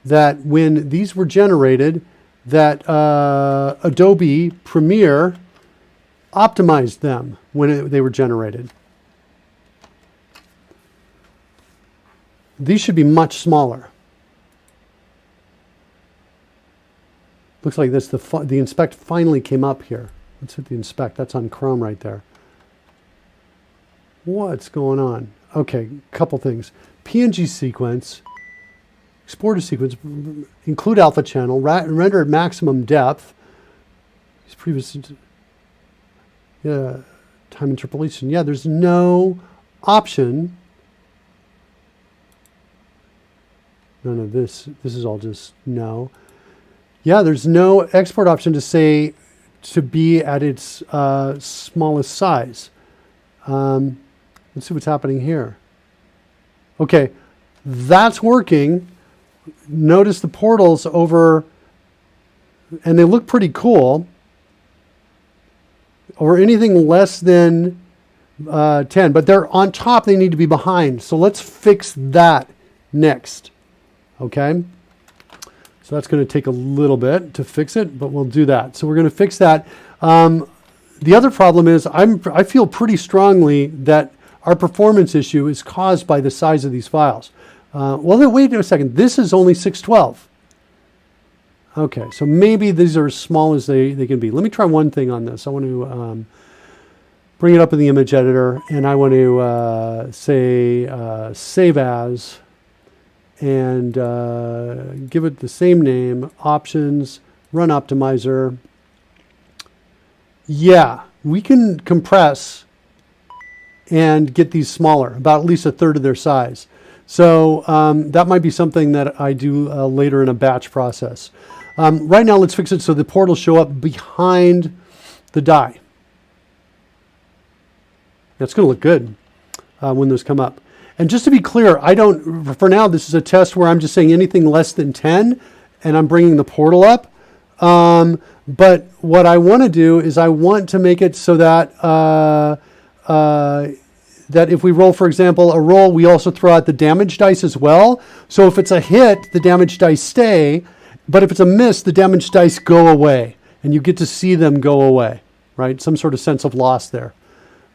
that when these were generated, that Adobe Premiere optimized them when they were generated. These should be much smaller. Looks like this. The inspect finally came up here. Let's hit the inspect. That's on Chrome right there. What's going on? Okay, couple things. PNG sequence, export a sequence, include alpha channel, render at maximum depth. These previous, time interpolation. Yeah, there's no option. No, this is all just no. Yeah, there's no export option to say to be at its smallest size. Let's see what's happening here. Okay, that's working. Notice the portals over, and they look pretty cool. Over anything less than 10, but they're on top, they need to be behind. So let's fix that next, okay? So that's going to take a little bit to fix it, but we'll do that. So we're going to fix that. The other problem is I feel pretty strongly that our performance issue is caused by the size of these files. Well, wait a second. This is only 612. Okay, so maybe these are as small as they can be. Let me try one thing on this. I want to bring it up in the image editor, and I want to say save as, and give it the same name, options, run optimizer. Yeah, we can compress and get these smaller, about at least a third of their size. So that might be something that I do later in a batch process. Right now, let's fix it so the portals show up behind the die. That's going to look good when those come up. And just to be clear, for now, this is a test where I'm just saying anything less than 10, and I'm bringing the portal up. But what I want to do is I want to make it so that that if we roll, for example, a roll, we also throw out the damage dice as well. So if it's a hit, the damage dice stay. But if it's a miss, the damage dice go away. And you get to see them go away, right? Some sort of sense of loss there.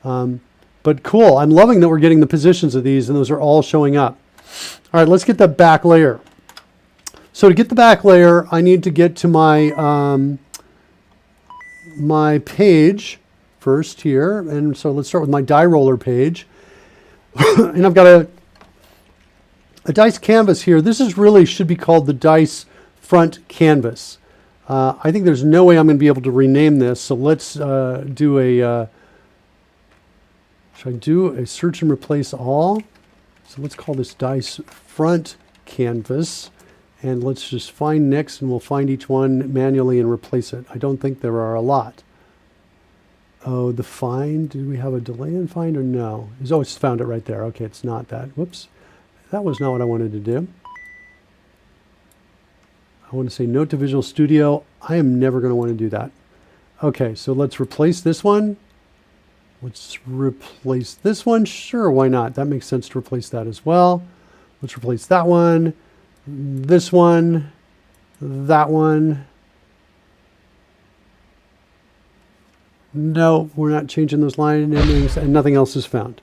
But cool. I'm loving that we're getting the positions of these, and those are all showing up. All right, let's get the back layer. So to get the back layer, I need to get to my my page first here. And so let's start with my die roller page. And I've got a dice canvas here. This is really should be called the dice front canvas. I think there's no way I'm going to be able to rename this. So let's do a, should I do a search and replace all? So let's call this dice front canvas. And let's just find next, and we'll find each one manually and replace it. I don't think there are a lot. Oh, the find, do we have a delay in find or no? Oh, it's found it right there. Okay, it's not that. Whoops. That was not what I wanted to do. I want to say note to Visual Studio. I am never going to want to do that. Okay, so let's replace this one. Let's replace this one. Sure, why not? That makes sense to replace that as well. Let's replace that one, this one, that one. No, we're not changing those line endings, and nothing else is found.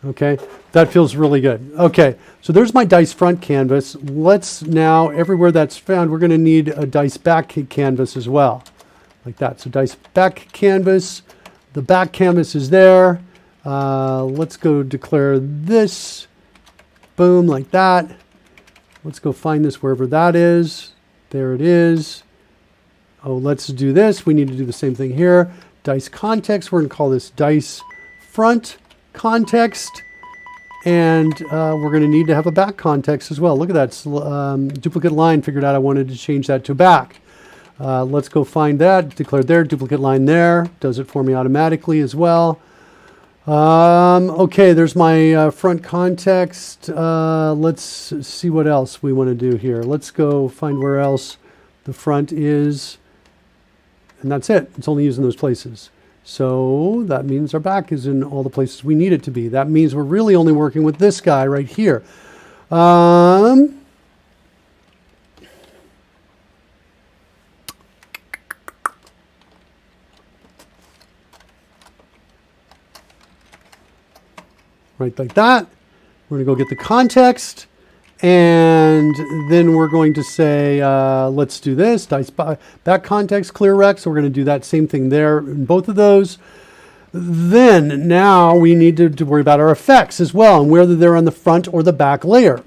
Okay, that feels really good. Okay, so there's my dice front canvas. Let's now, everywhere that's found, we're going to need a dice back canvas as well, like that. So dice back canvas, the back canvas is there. Let's go declare this, boom, like that. Let's go find this wherever that is. There it is. Oh, let's do this. We need to do the same thing here. Dice context, we're going to call this dice front context, and we're going to need to have a back context as well. Look at that duplicate line. Figured out I wanted to change that to back. Let's go find that. Declared there, duplicate line there. Does it for me automatically as well. Okay, there's my front context. Let's see what else we want to do here. Let's go find where else the front is. And that's it. It's only used in those places. So that means our back is in all the places we need it to be. That means we're really only working with this guy right here. Right like that. We're going to go get the context. And then we're going to say, let's do this, dice back context, clear rec. So we're going to do that same thing there in both of those. Then now we need to worry about our effects as well, and whether they're on the front or the back layer.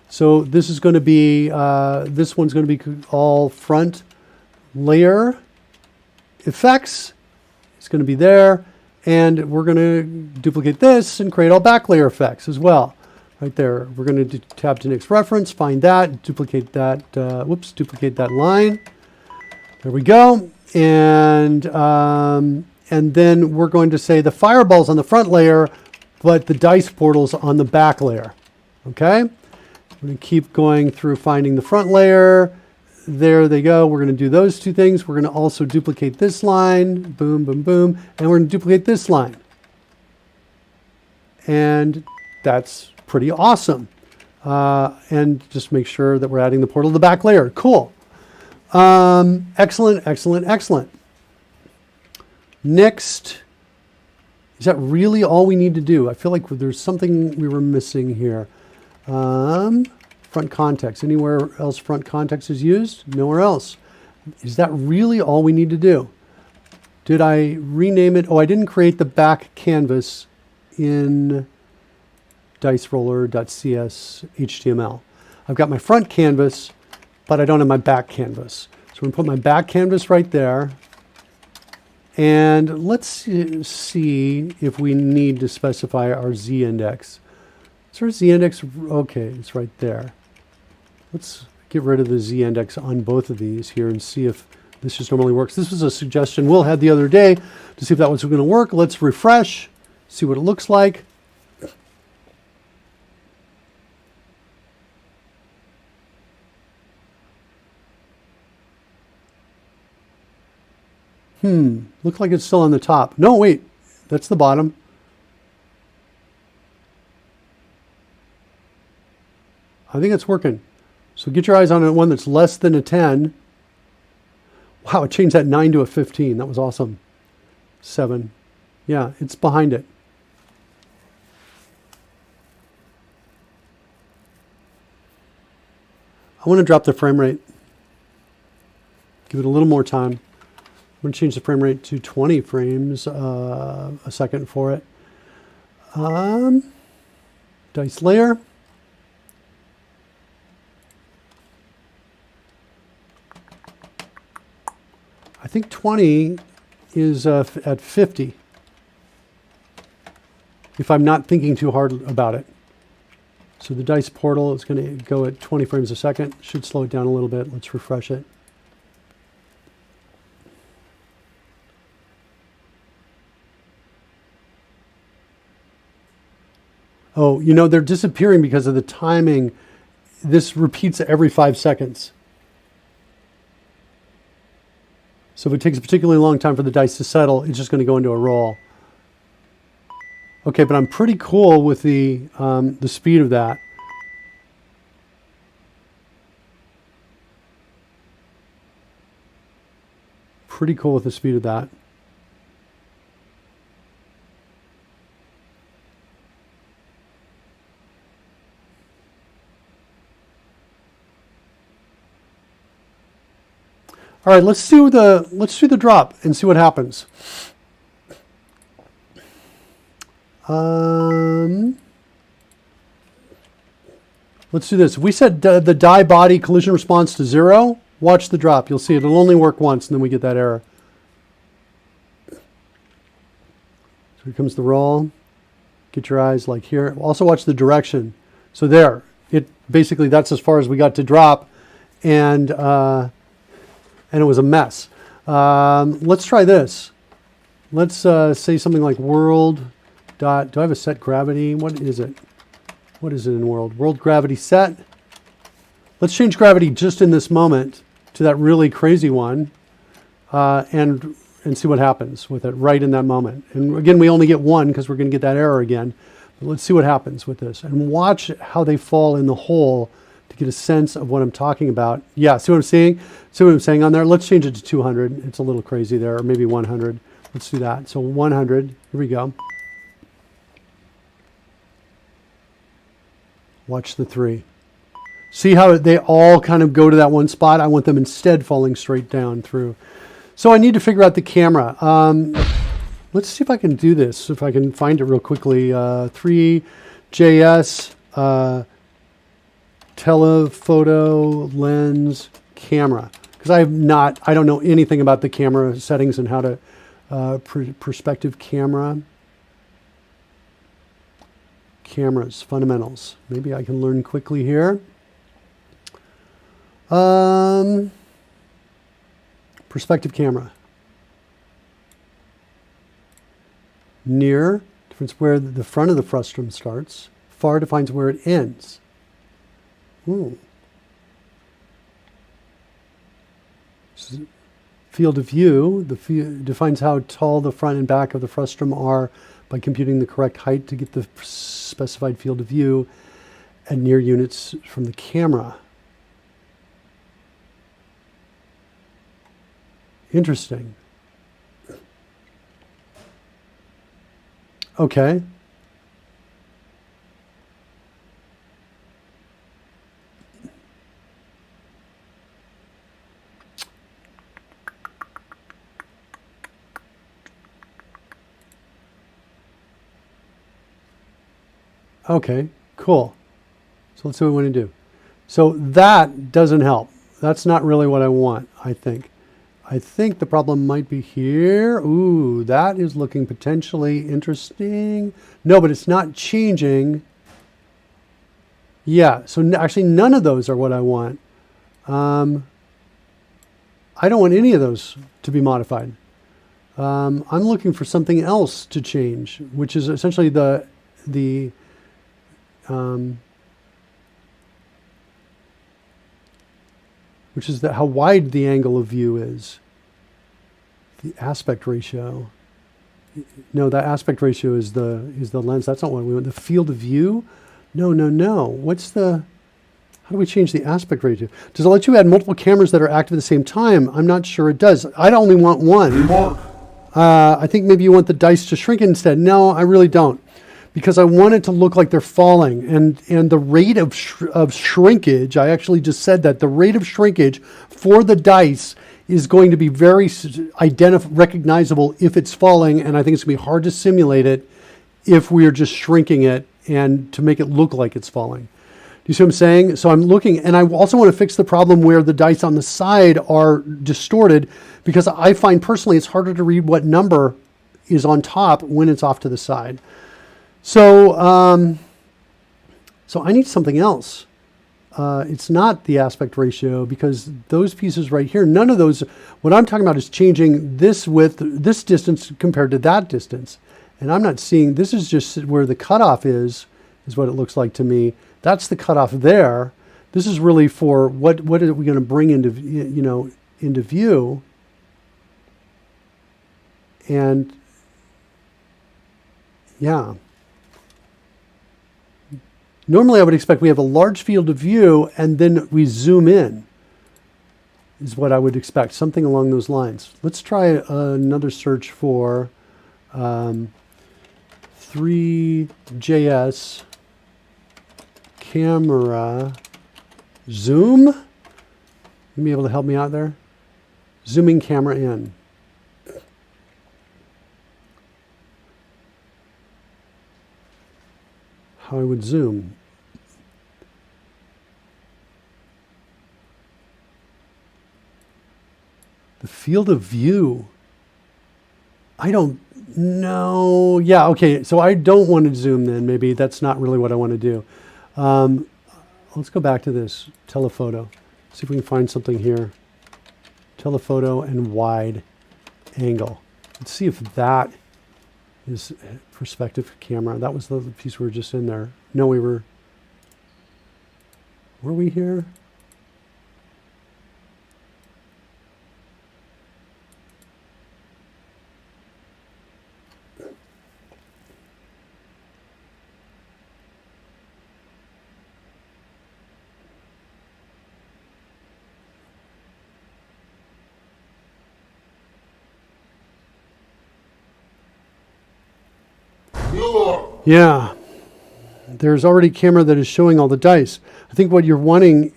So this is going to be, this one's going to be all front layer effects. It's going to be there. And we're going to duplicate this and create all back layer effects as well. Right there, we're going to tab to next reference, find that, duplicate that, duplicate that line. There we go. And then we're going to say the fireball's on the front layer, but the dice portal's on the back layer. Okay? We're going to keep going through finding the front layer. There they go. We're going to do those two things. We're going to also duplicate this line, boom, boom, boom, and we're going to duplicate this line. And that's pretty awesome. And just make sure that we're adding the portal to the back layer. Cool. Excellent, excellent, excellent. Next, is that really all we need to do? I feel like there's something we were missing here. Front context. Anywhere else front context is used? Nowhere else. Is that really all we need to do? Did I rename it? Oh, I didn't create the back canvas in diceroller.cs HTML. I've got my front canvas, but I don't have my back canvas. So I'm going to put my back canvas right there. And let's see if we need to specify our z-index. Is there a z-index? Okay, it's right there. Let's get rid of the z-index on both of these here and see if this just normally works. This was a suggestion Will had the other day to see if that was going to work. Let's refresh, see what it looks like. Looks like it's still on the top. No, wait, that's the bottom. I think it's working. So get your eyes on one that's less than a 10. Wow, it changed that 9 to a 15. That was awesome. 7. Yeah, it's behind it. I want to drop the frame rate. Give it a little more time. I'm going to change the frame rate to 20 frames a second for it. Dice layer. I think 20 is at 50. If I'm not thinking too hard about it. So the dice portal is going to go at 20 frames a second. Should slow it down a little bit. Let's refresh it. Oh, you know, they're disappearing because of the timing. This repeats every 5 seconds. So if it takes a particularly long time for the dice to settle, it's just going to go into a roll. Okay, but I'm pretty cool with the speed of that. Pretty cool with the speed of that. All right, let's do the drop and see what happens. Let's do this. We set the die body collision response to 0. Watch the drop. You'll see it'll only work once, and then we get that error. So here comes the roll. Get your eyes like here. Also watch the direction. So there, it basically that's as far as we got to drop, and it was a mess. Let's try this. Let's say something like world dot. Do I have a set gravity? What is it? What is it in world? World gravity set. Let's change gravity just in this moment to that really crazy one, and see what happens with it right in that moment. And again, we only get one because we're going to get that error again. But let's see what happens with this and watch how they fall in the hole to get a sense of what I'm talking about. Yeah, see what I'm saying? See what I'm saying on there? Let's change it to 200. It's a little crazy there, or maybe 100. Let's do that. So 100. Here we go. Watch the 3. See how they all kind of go to that one spot? I want them instead falling straight down through. So I need to figure out the camera. Let's see if I can do this, if I can find it real quickly. 3JS, telephoto lens camera. Because I don't know anything about the camera settings and how to perspective camera. Cameras, fundamentals. Maybe I can learn quickly here. Perspective camera. Near defines where the front of the frustum starts. Far defines where it ends. Ooh. Field of view defines how tall the front and back of the frustum are by computing the correct height to get the specified field of view and near units from the camera. Interesting. Okay. Okay, cool. So let's see what we want to do. So that doesn't help. that's not really what I want, I think. I think the problem might be here. Ooh, that is looking potentially interesting. No, but it's not changing. Yeah, so actually none of those are what I want. I don't want any of those to be modified. I'm looking for something else to change, which is essentially how wide the angle of view is. The aspect ratio. No, that aspect ratio is the lens. That's not what we want. The field of view? No. How do we change the aspect ratio? Does it let you add multiple cameras that are active at the same time? I'm not sure it does. I only want one. Hey, Mark. I think maybe you want the dice to shrink instead. No, I really don't. Because I want it to look like they're falling. And the rate of shrinkage, I actually just said that, the rate of shrinkage for the dice is going to be very recognizable if it's falling, and I think it's going to be hard to simulate it if we are just shrinking it and to make it look like it's falling. Do you see what I'm saying? So I'm looking, and I also want to fix the problem where the dice on the side are distorted, because I find personally it's harder to read what number is on top when it's off to the side. So, so I need something else. It's not the aspect ratio, because those pieces right here, none of those, what I'm talking about is changing this width, this distance compared to that distance. And I'm not seeing, this is just where the cutoff is what it looks like to me. That's the cutoff there. This is really for what are we going to bring into view. And yeah. Normally I would expect we have a large field of view and then we zoom in, is what I would expect, something along those lines. Let's try another search for 3JS camera zoom. You be able to help me out there? Zooming camera in. How I would zoom. The field of view. I don't know. Yeah, okay. So I don't want to zoom then. Maybe that's not really what I want to do. Let's go back to this telephoto. See if we can find something here. Telephoto and wide angle. Let's see if that is perspective camera. That was the piece we were just in there. No, were we here? Yeah, there's already a camera that is showing all the dice. I think what you're wanting,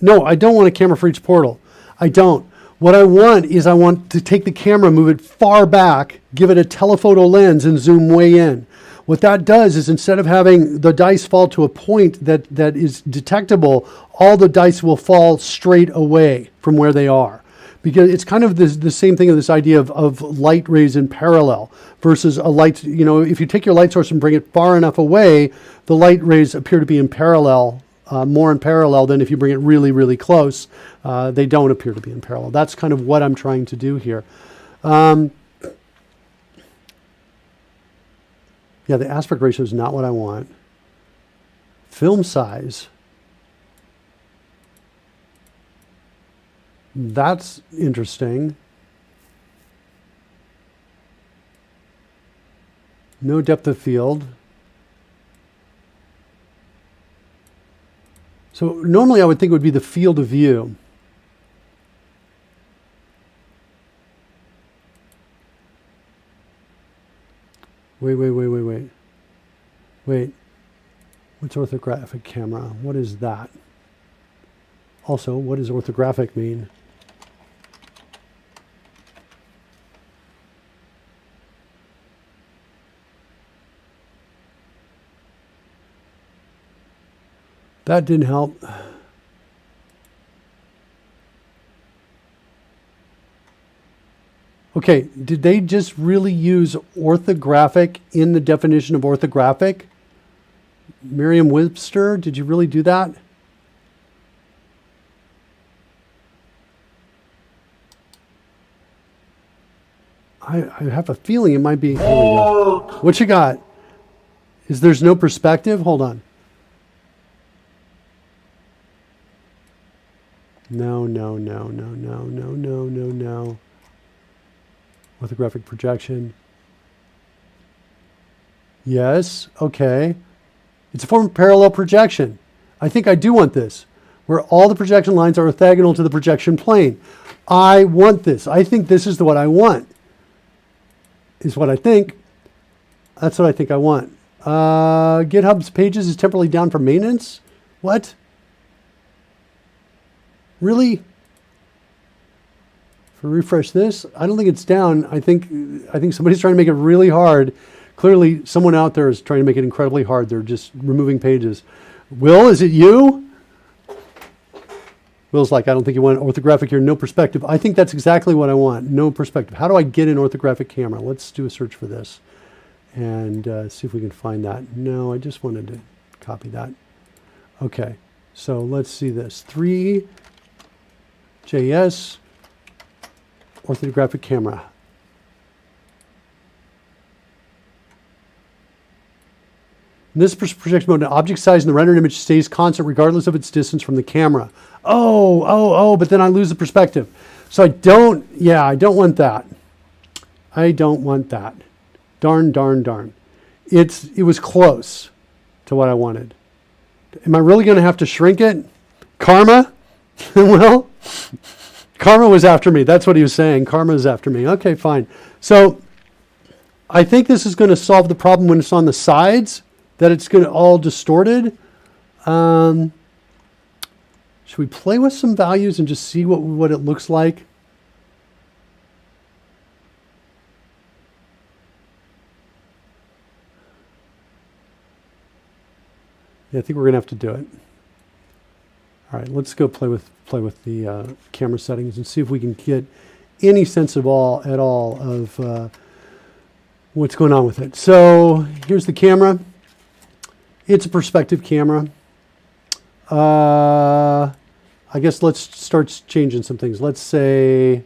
no, I don't want a camera for each portal. I don't. What I want is I want to take the camera, move it far back, give it a telephoto lens and zoom way in. What that does is instead of having the dice fall to a point that is detectable, all the dice will fall straight away from where they are. Because it's kind of the same thing of this idea of light rays in parallel versus a light, if you take your light source and bring it far enough away, the light rays appear to be in parallel, more in parallel than if you bring it really, really close. They don't appear to be in parallel. That's kind of what I'm trying to do here. Yeah, the aspect ratio is not what I want. Film size. That's interesting. No depth of field. So normally I would think it would be the field of view. Wait. What's orthographic camera? What is that? Also, what does orthographic mean? That didn't help. Okay, did they just really use orthographic in the definition of orthographic? Merriam-Webster, did you really do that? I have a feeling it might be. Here we go. What you got? Is there's no perspective? Hold on. No. Orthographic projection. Yes, okay. It's a form of parallel projection. I think I do want this, where all the projection lines are orthogonal to the projection plane. I want this. I think this is what I want. Is what I think. That's what I think I want. GitHub's pages is temporarily down for maintenance? What? Really? For refresh this? I don't think it's down. I think somebody's trying to make it really hard. Clearly, someone out there is trying to make it incredibly hard. They're just removing pages. Will, is it you? Will's like, I don't think you want orthographic here. No perspective. I think that's exactly what I want. No perspective. How do I get an orthographic camera? Let's do a search for this and see if we can find that. No, I just wanted to copy that. Okay, so let's see this. 3JS orthographic camera. In this projection mode, the object size in the rendered image stays constant regardless of its distance from the camera. But then I lose the perspective. So I don't want that. I don't want that. Darn. It was close to what I wanted. Am I really going to have to shrink it? Karma? Well, Karma was after me. That's what he was saying. Karma is after me. Okay, fine. So I think this is going to solve the problem when it's on the sides, that it's going to all distorted. Should we play with some values and just see what it looks like? Yeah, I think we're going to have to do it. All right, let's go play with the camera settings and see if we can get any sense at all of what's going on with it. So here's the camera. It's a perspective camera. I guess let's start changing some things. Let's say